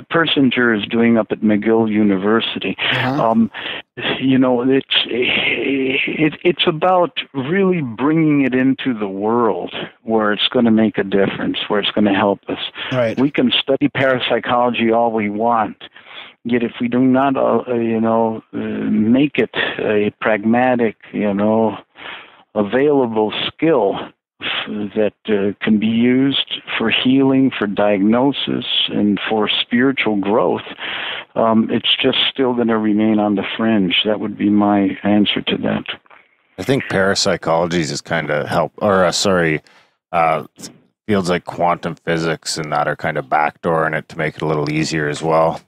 [SPEAKER 2] Persinger is doing up at McGill University. It's about really bringing it into the world where it's going to make a difference, where it's going to help us.
[SPEAKER 4] Right.
[SPEAKER 2] We can study parapsychology all we want. Yet if we do not, make it a pragmatic, available skill that can be used for healing, for diagnosis, and for spiritual growth, it's just still going to remain on the fringe. That would be my answer to that.
[SPEAKER 3] I think parapsychology is kind of fields like quantum physics and that are kind of backdooring it to make it a little easier as well.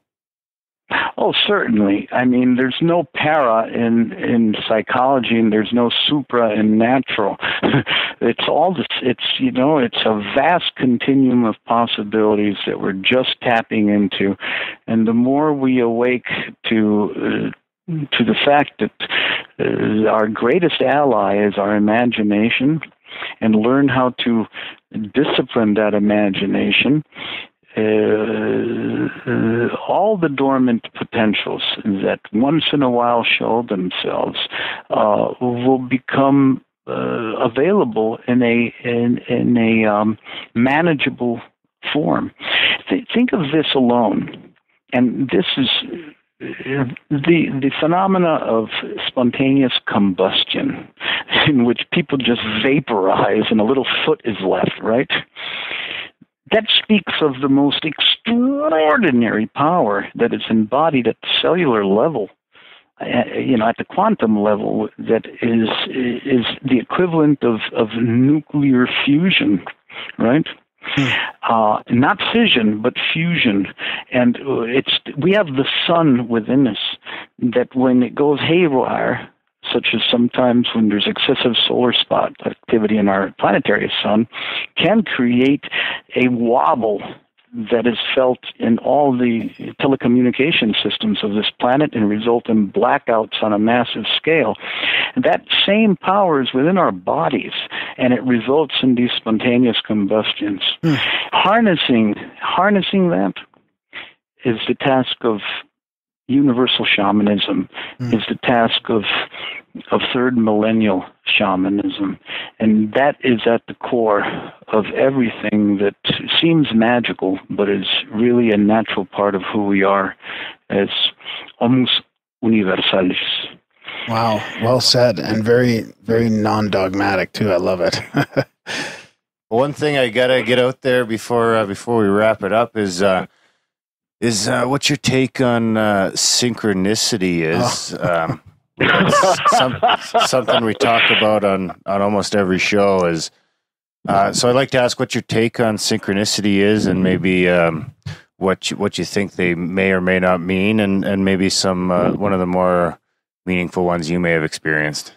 [SPEAKER 2] Oh, certainly. I mean, there's no para in psychology, and there's no supra in natural. It's all this. It's a vast continuum of possibilities that we're just tapping into, and the more we awake to the fact that our greatest ally is our imagination, and learn how to discipline that imagination. All the dormant potentials that once in a while show themselves will become available in a manageable form. Think of this alone, and this is the phenomena of spontaneous combustion, in which people just vaporize and a little foot is left, right? That speaks of the most extraordinary power that is embodied at the cellular level, at the quantum level, that is the equivalent of nuclear fusion, right? Not fission, but fusion. And we have the sun within us that when it goes haywire, such as sometimes when there's excessive solar spot activity in our planetary sun, can create a wobble that is felt in all the telecommunication systems of this planet and result in blackouts on a massive scale. And that same power is within our bodies, and it results in these spontaneous combustions. Harnessing that is the task of universal shamanism, is the task of third millennial shamanism. And that is at the core of everything that seems magical, but is really a natural part of who we are as homus universalis.
[SPEAKER 4] Wow, well said, and very, very non-dogmatic too. I love it.
[SPEAKER 3] One thing I gotta get out there before we wrap it up is what your take on synchronicity is. Something we talk about on almost every show is. So I'd like to ask what your take on synchronicity is, and maybe what you think they may or may not mean, and maybe some one of the more meaningful ones you may have experienced.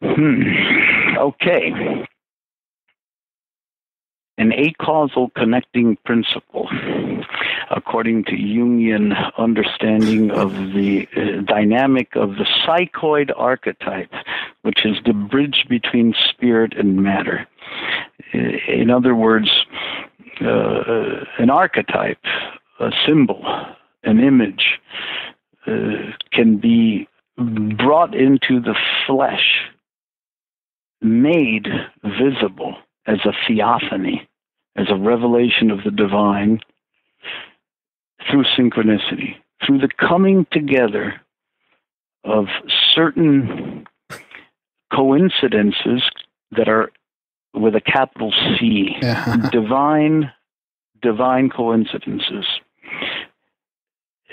[SPEAKER 2] Okay. An acausal connecting principle, according to Jungian understanding of the dynamic of the psychoid archetype, which is the bridge between spirit and matter. In other words, an archetype, a symbol, an image, can be brought into the flesh, made visible as a theophany, as a revelation of the divine, through synchronicity, through the coming together of certain coincidences that are with a capital C, divine coincidences.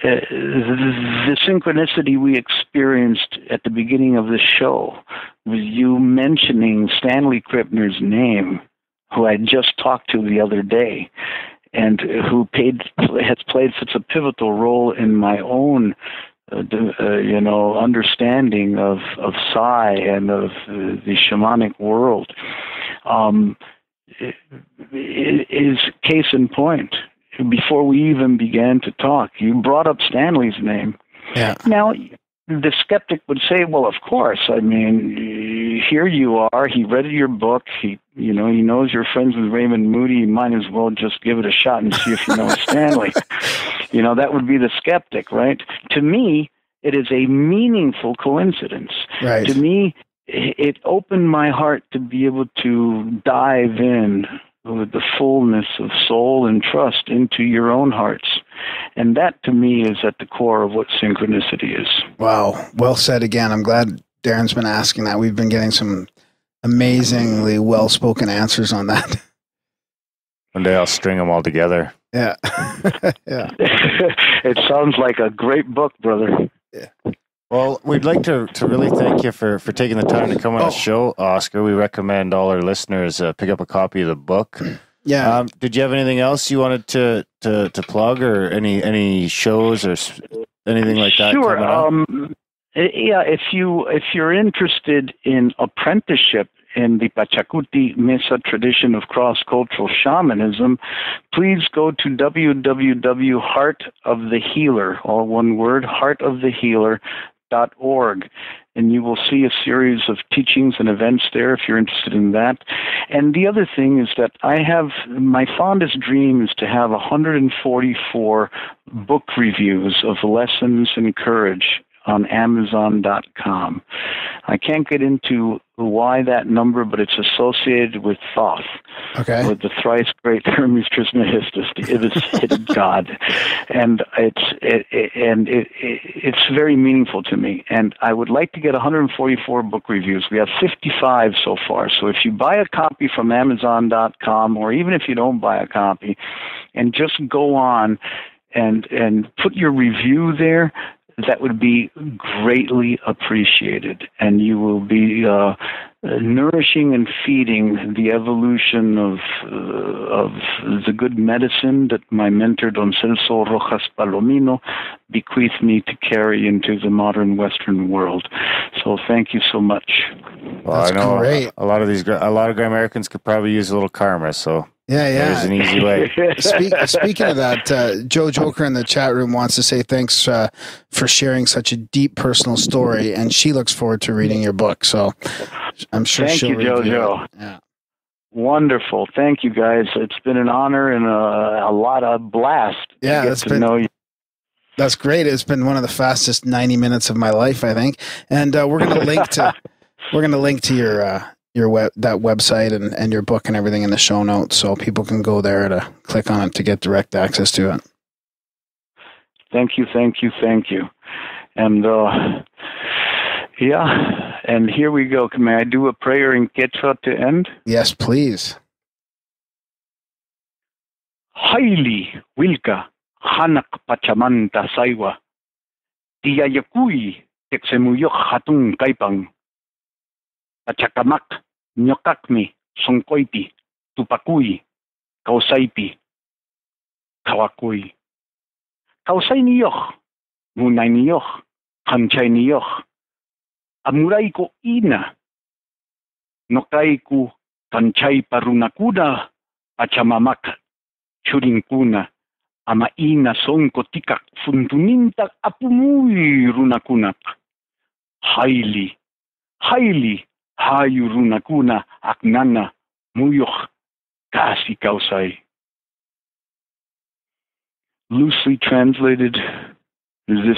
[SPEAKER 2] The synchronicity we experienced at the beginning of the show was you mentioning Stanley Krippner's name, who I just talked to the other day, and who has played such a pivotal role in my own, understanding of Psi and of the shamanic world. Is case in point. Before we even began to talk, you brought up Stanley's name.
[SPEAKER 4] Yeah.
[SPEAKER 2] Now, the skeptic would say, well, of course. I mean, here you are. He read your book. He knows you're friends with Raymond Moody. You might as well just give it a shot and see if you know Stanley. That would be the skeptic, right? To me, it is a meaningful coincidence.
[SPEAKER 4] Right.
[SPEAKER 2] To me, it opened my heart to be able to dive in with the fullness of soul and trust into your own hearts. And that, to me, is at the core of what synchronicity is.
[SPEAKER 4] Wow. Well said again. I'm glad Darren's been asking that. We've been getting some amazingly well-spoken answers on that.
[SPEAKER 3] One day I'll string them all together.
[SPEAKER 4] Yeah. Yeah.
[SPEAKER 2] It sounds like a great book, brother.
[SPEAKER 4] Yeah.
[SPEAKER 3] Well, we'd like to really thank you for taking the time to come on the show, Oscar. We recommend all our listeners pick up a copy of the book.
[SPEAKER 4] Yeah.
[SPEAKER 3] Did you have anything else you wanted to plug, or any shows or anything like that?
[SPEAKER 2] Sure. Yeah. If you're interested in apprenticeship in the Pachakuti Mesa tradition of cross-cultural shamanism, please go to www.heartofthehealer, all one word, heartofthehealer.org, and you will see a series of teachings and events there if you're interested in that. And the other thing is that my fondest dream is to have 144 book reviews of lessons in courage on Amazon.com. I can't get into why that number, but it's associated with Thoth, with the thrice great Hermes Trismegistus, the Ibis God, and it's very meaningful to me. And I would like to get 144 book reviews. We have 55 so far. So if you buy a copy from Amazon.com, or even if you don't buy a copy, and just go on and put your review there, that would be greatly appreciated, and you will be nourishing and feeding the evolution of the good medicine that my mentor Don Celso Rojas Palomino bequeathed me to carry into the modern Western world. So thank you so much.
[SPEAKER 3] Well, I know great. A lot of Grimerians could probably use a little karma, so
[SPEAKER 4] Yeah,
[SPEAKER 3] There's an easy way.
[SPEAKER 4] Speaking of that, Joe Joker in the chat room wants to say thanks for sharing such a deep personal story, and she looks forward to reading your book. So I'm sure
[SPEAKER 2] Thank
[SPEAKER 4] she'll
[SPEAKER 2] you,
[SPEAKER 4] review
[SPEAKER 2] Jojo.
[SPEAKER 4] it. Yeah.
[SPEAKER 2] Wonderful. Thank you, guys. It's been an honor and a lot of blast
[SPEAKER 4] Yeah,
[SPEAKER 2] to get to know you.
[SPEAKER 4] That's great. It's been one of the fastest 90 minutes of my life, I think. And we're going to link to your website and your book and everything in the show notes, so people can go there to click on it to get direct access to it.
[SPEAKER 2] Thank you. And yeah, and here we go. May I do a prayer in Quechua to end?
[SPEAKER 4] Yes, please.
[SPEAKER 2] Haili Wilka Hanak Pachamanta Saiwa Tiyayakui Texemuyok Hatung Kaipang Pachakamak Nyokakmi Songkoipi Tupakui Kausaipi Kawakui Kausai niyok Munay niyok Kanchay niyok Amuray ko ina Nokay ko Kanchay parunakuna Pachamamak Churinkuna Amaina sonko tikak funtunintak apumuy runakunak Haili hayu runakuna aknana muyok kasi kausay. Loosely translated, this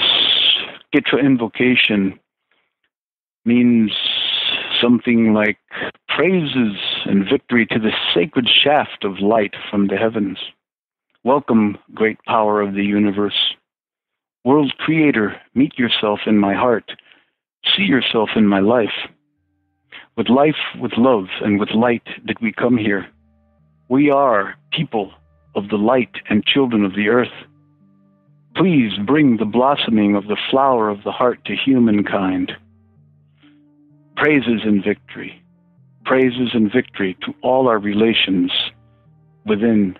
[SPEAKER 2] Quechua invocation means something like praises and victory to the sacred shaft of light from the heavens. Welcome, great power of the universe. World creator, meet yourself in my heart. See yourself in my life. With life, with love, and with light did we come here. We are people of the light and children of the earth. Please bring the blossoming of the flower of the heart to humankind. Praises and victory to all our relations within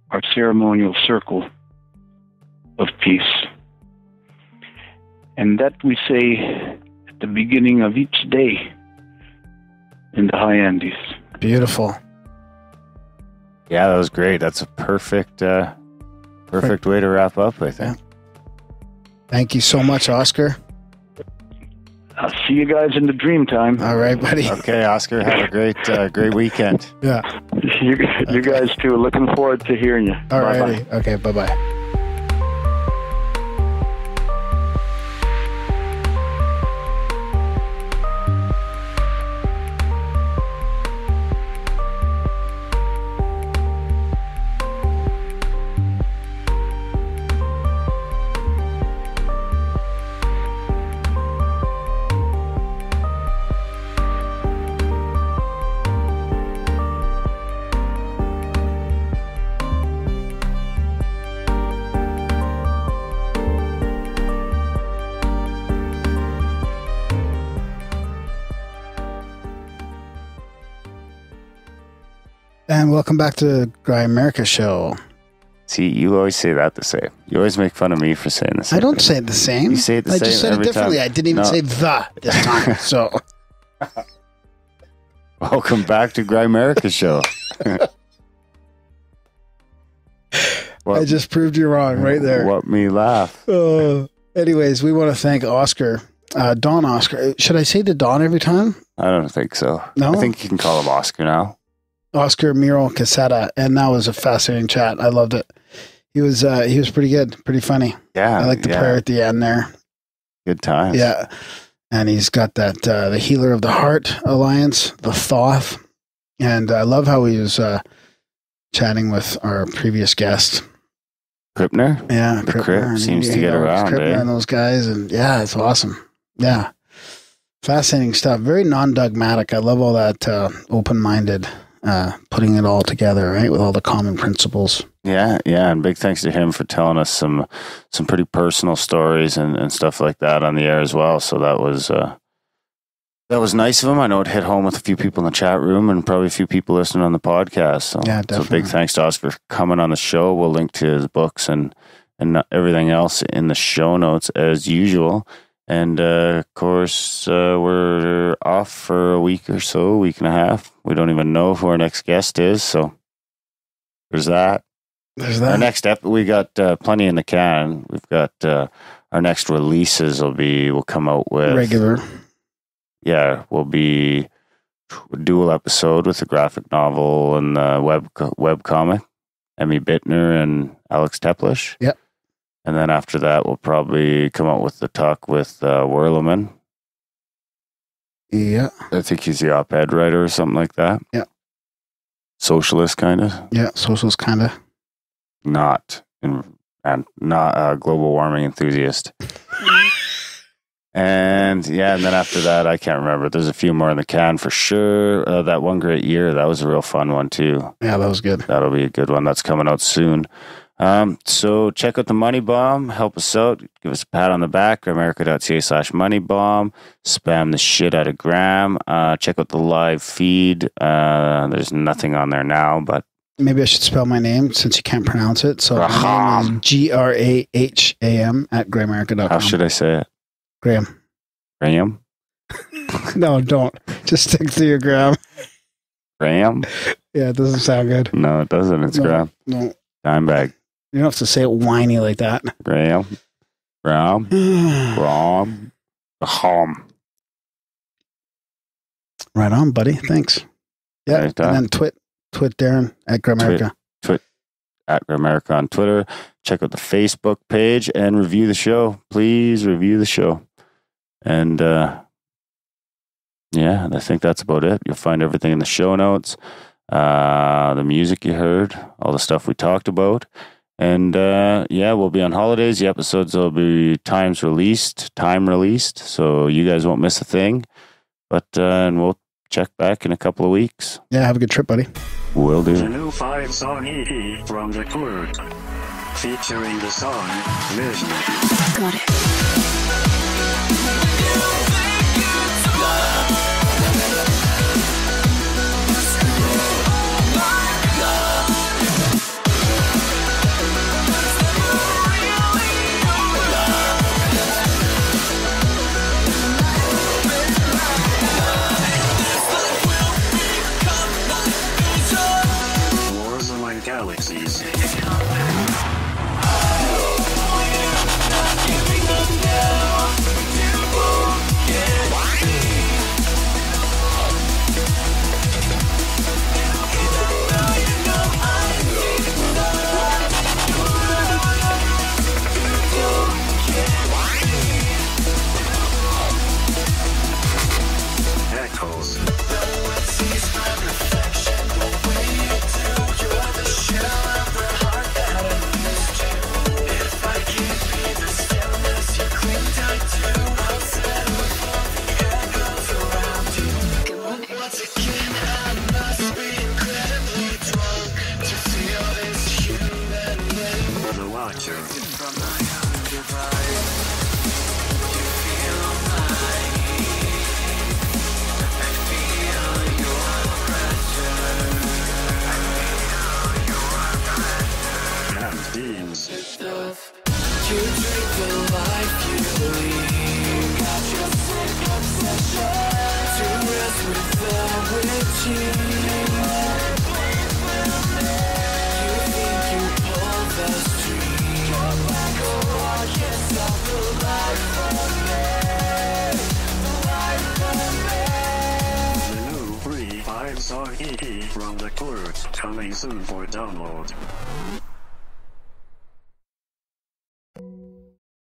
[SPEAKER 2] our ceremonial circle of peace. And that we say at the beginning of each day in the high Andes.
[SPEAKER 4] Beautiful.
[SPEAKER 3] Yeah, that was great. That's a perfect way to wrap up, I think.
[SPEAKER 4] Yeah. Thank you so much, Oscar.
[SPEAKER 2] I'll see you guys in the dream time.
[SPEAKER 4] All right, buddy.
[SPEAKER 3] Okay, Oscar, have a great weekend.
[SPEAKER 4] Yeah.
[SPEAKER 2] You guys too. Looking forward to hearing you.
[SPEAKER 4] All righty. Okay, bye-bye. And welcome back to the Grimerica show.
[SPEAKER 3] See, you always say that the same. You always make fun of me for saying the same.
[SPEAKER 4] I don't
[SPEAKER 3] thing.
[SPEAKER 4] say it the same.
[SPEAKER 3] You say it the same.
[SPEAKER 4] I just said it differently.
[SPEAKER 3] Time.
[SPEAKER 4] I didn't even say the this time. So,
[SPEAKER 3] welcome back to Grimerica show.
[SPEAKER 4] I just proved you wrong right there.
[SPEAKER 3] What me laugh.
[SPEAKER 4] Anyways, we want to thank Oscar, Don Oscar. Should I say the Don every time?
[SPEAKER 3] I don't think so.
[SPEAKER 4] No?
[SPEAKER 3] I think you can call him Oscar now.
[SPEAKER 4] Oscar Miro-Quesada, and that was a fascinating chat. I loved it. He was pretty good, pretty funny.
[SPEAKER 3] Yeah,
[SPEAKER 4] I like the prayer at the end there.
[SPEAKER 3] Good times.
[SPEAKER 4] Yeah, and he's got that the Healer of the Heart Alliance, the THOTH, and I love how he was chatting with our previous guest,
[SPEAKER 3] Kripner.
[SPEAKER 4] Yeah,
[SPEAKER 3] the Krip seems to get around.
[SPEAKER 4] Kripner and those guys, and yeah, it's awesome. Yeah, fascinating stuff. Very non-dogmatic. I love all that open-minded. Putting it all together, right, with all the common principles.
[SPEAKER 3] Yeah, and big thanks to him for telling us some pretty personal stories and stuff like that on the air as well. So that was nice of him. I know it hit home with a few people in the chat room and probably a few people listening on the podcast. So,
[SPEAKER 4] yeah, definitely.
[SPEAKER 3] So big thanks to us for coming on the show. We'll link to his books and everything else in the show notes as usual. And, of course, we're off for a week or so, week and a half. We don't even know who our next guest is. So There's that. Our next we got plenty in the can. We've got our next releases will come out with
[SPEAKER 4] regular.
[SPEAKER 3] Yeah, will be a dual episode with a graphic novel and the web comic, Emmy Bittner and Alex Teplish.
[SPEAKER 4] Yep.
[SPEAKER 3] And then after that, we'll probably come out with the talk with Werleman.
[SPEAKER 4] Yeah.
[SPEAKER 3] I think he's the op-ed writer or something like that.
[SPEAKER 4] Yeah.
[SPEAKER 3] Socialist, kind of.
[SPEAKER 4] Yeah, socialist, kind of.
[SPEAKER 3] Not a global warming enthusiast. And then after that, I can't remember. There's a few more in the can for sure. That One Great Year, that was a real fun one too.
[SPEAKER 4] Yeah, that was good.
[SPEAKER 3] That'll be a good one. That's coming out soon. So check out the Money Bomb. Help us out. Give us a pat on the back. Grimerica.ca/moneybomb. Spam the shit out of Graham. Check out the live feed. There's nothing on there now, but
[SPEAKER 4] maybe I should spell my name since you can't pronounce it. So my name is Graham at Grimerica.com.
[SPEAKER 3] How should I say it?
[SPEAKER 4] Graham. No, don't. Just stick to your Graham.
[SPEAKER 3] Graham?
[SPEAKER 4] Yeah, it doesn't sound good.
[SPEAKER 3] No, it doesn't. It's Graham.
[SPEAKER 4] No.
[SPEAKER 3] Dimebag.
[SPEAKER 4] You don't have to say it whiny like that.
[SPEAKER 3] Graham. Right
[SPEAKER 4] on, buddy. Thanks. Yeah. And then twit Darren at Grimerica.
[SPEAKER 3] Twit at Grimerica on Twitter. Check out the Facebook page and review the show. Please review the show. And I think that's about it. You'll find everything in the show notes. The music you heard, all the stuff we talked about. And we'll be on holidays. The episodes will be time released. So you guys won't miss a thing. But and we'll check back in a couple of weeks.
[SPEAKER 4] Yeah, have a good trip, buddy.
[SPEAKER 3] Will do.
[SPEAKER 7] The new 5-song EP from the Clerk, featuring the song Vision.
[SPEAKER 8] Got it.
[SPEAKER 7] Galaxies. Echoes. The Watcher. And Deans.
[SPEAKER 8] You drink the life you lead. Got your sick obsession to rest with the witching. You think you pull the string. You're like a rock, yes, off the life from me. The life from me.
[SPEAKER 7] The new free 5-song EP from the Clerk, coming soon for download.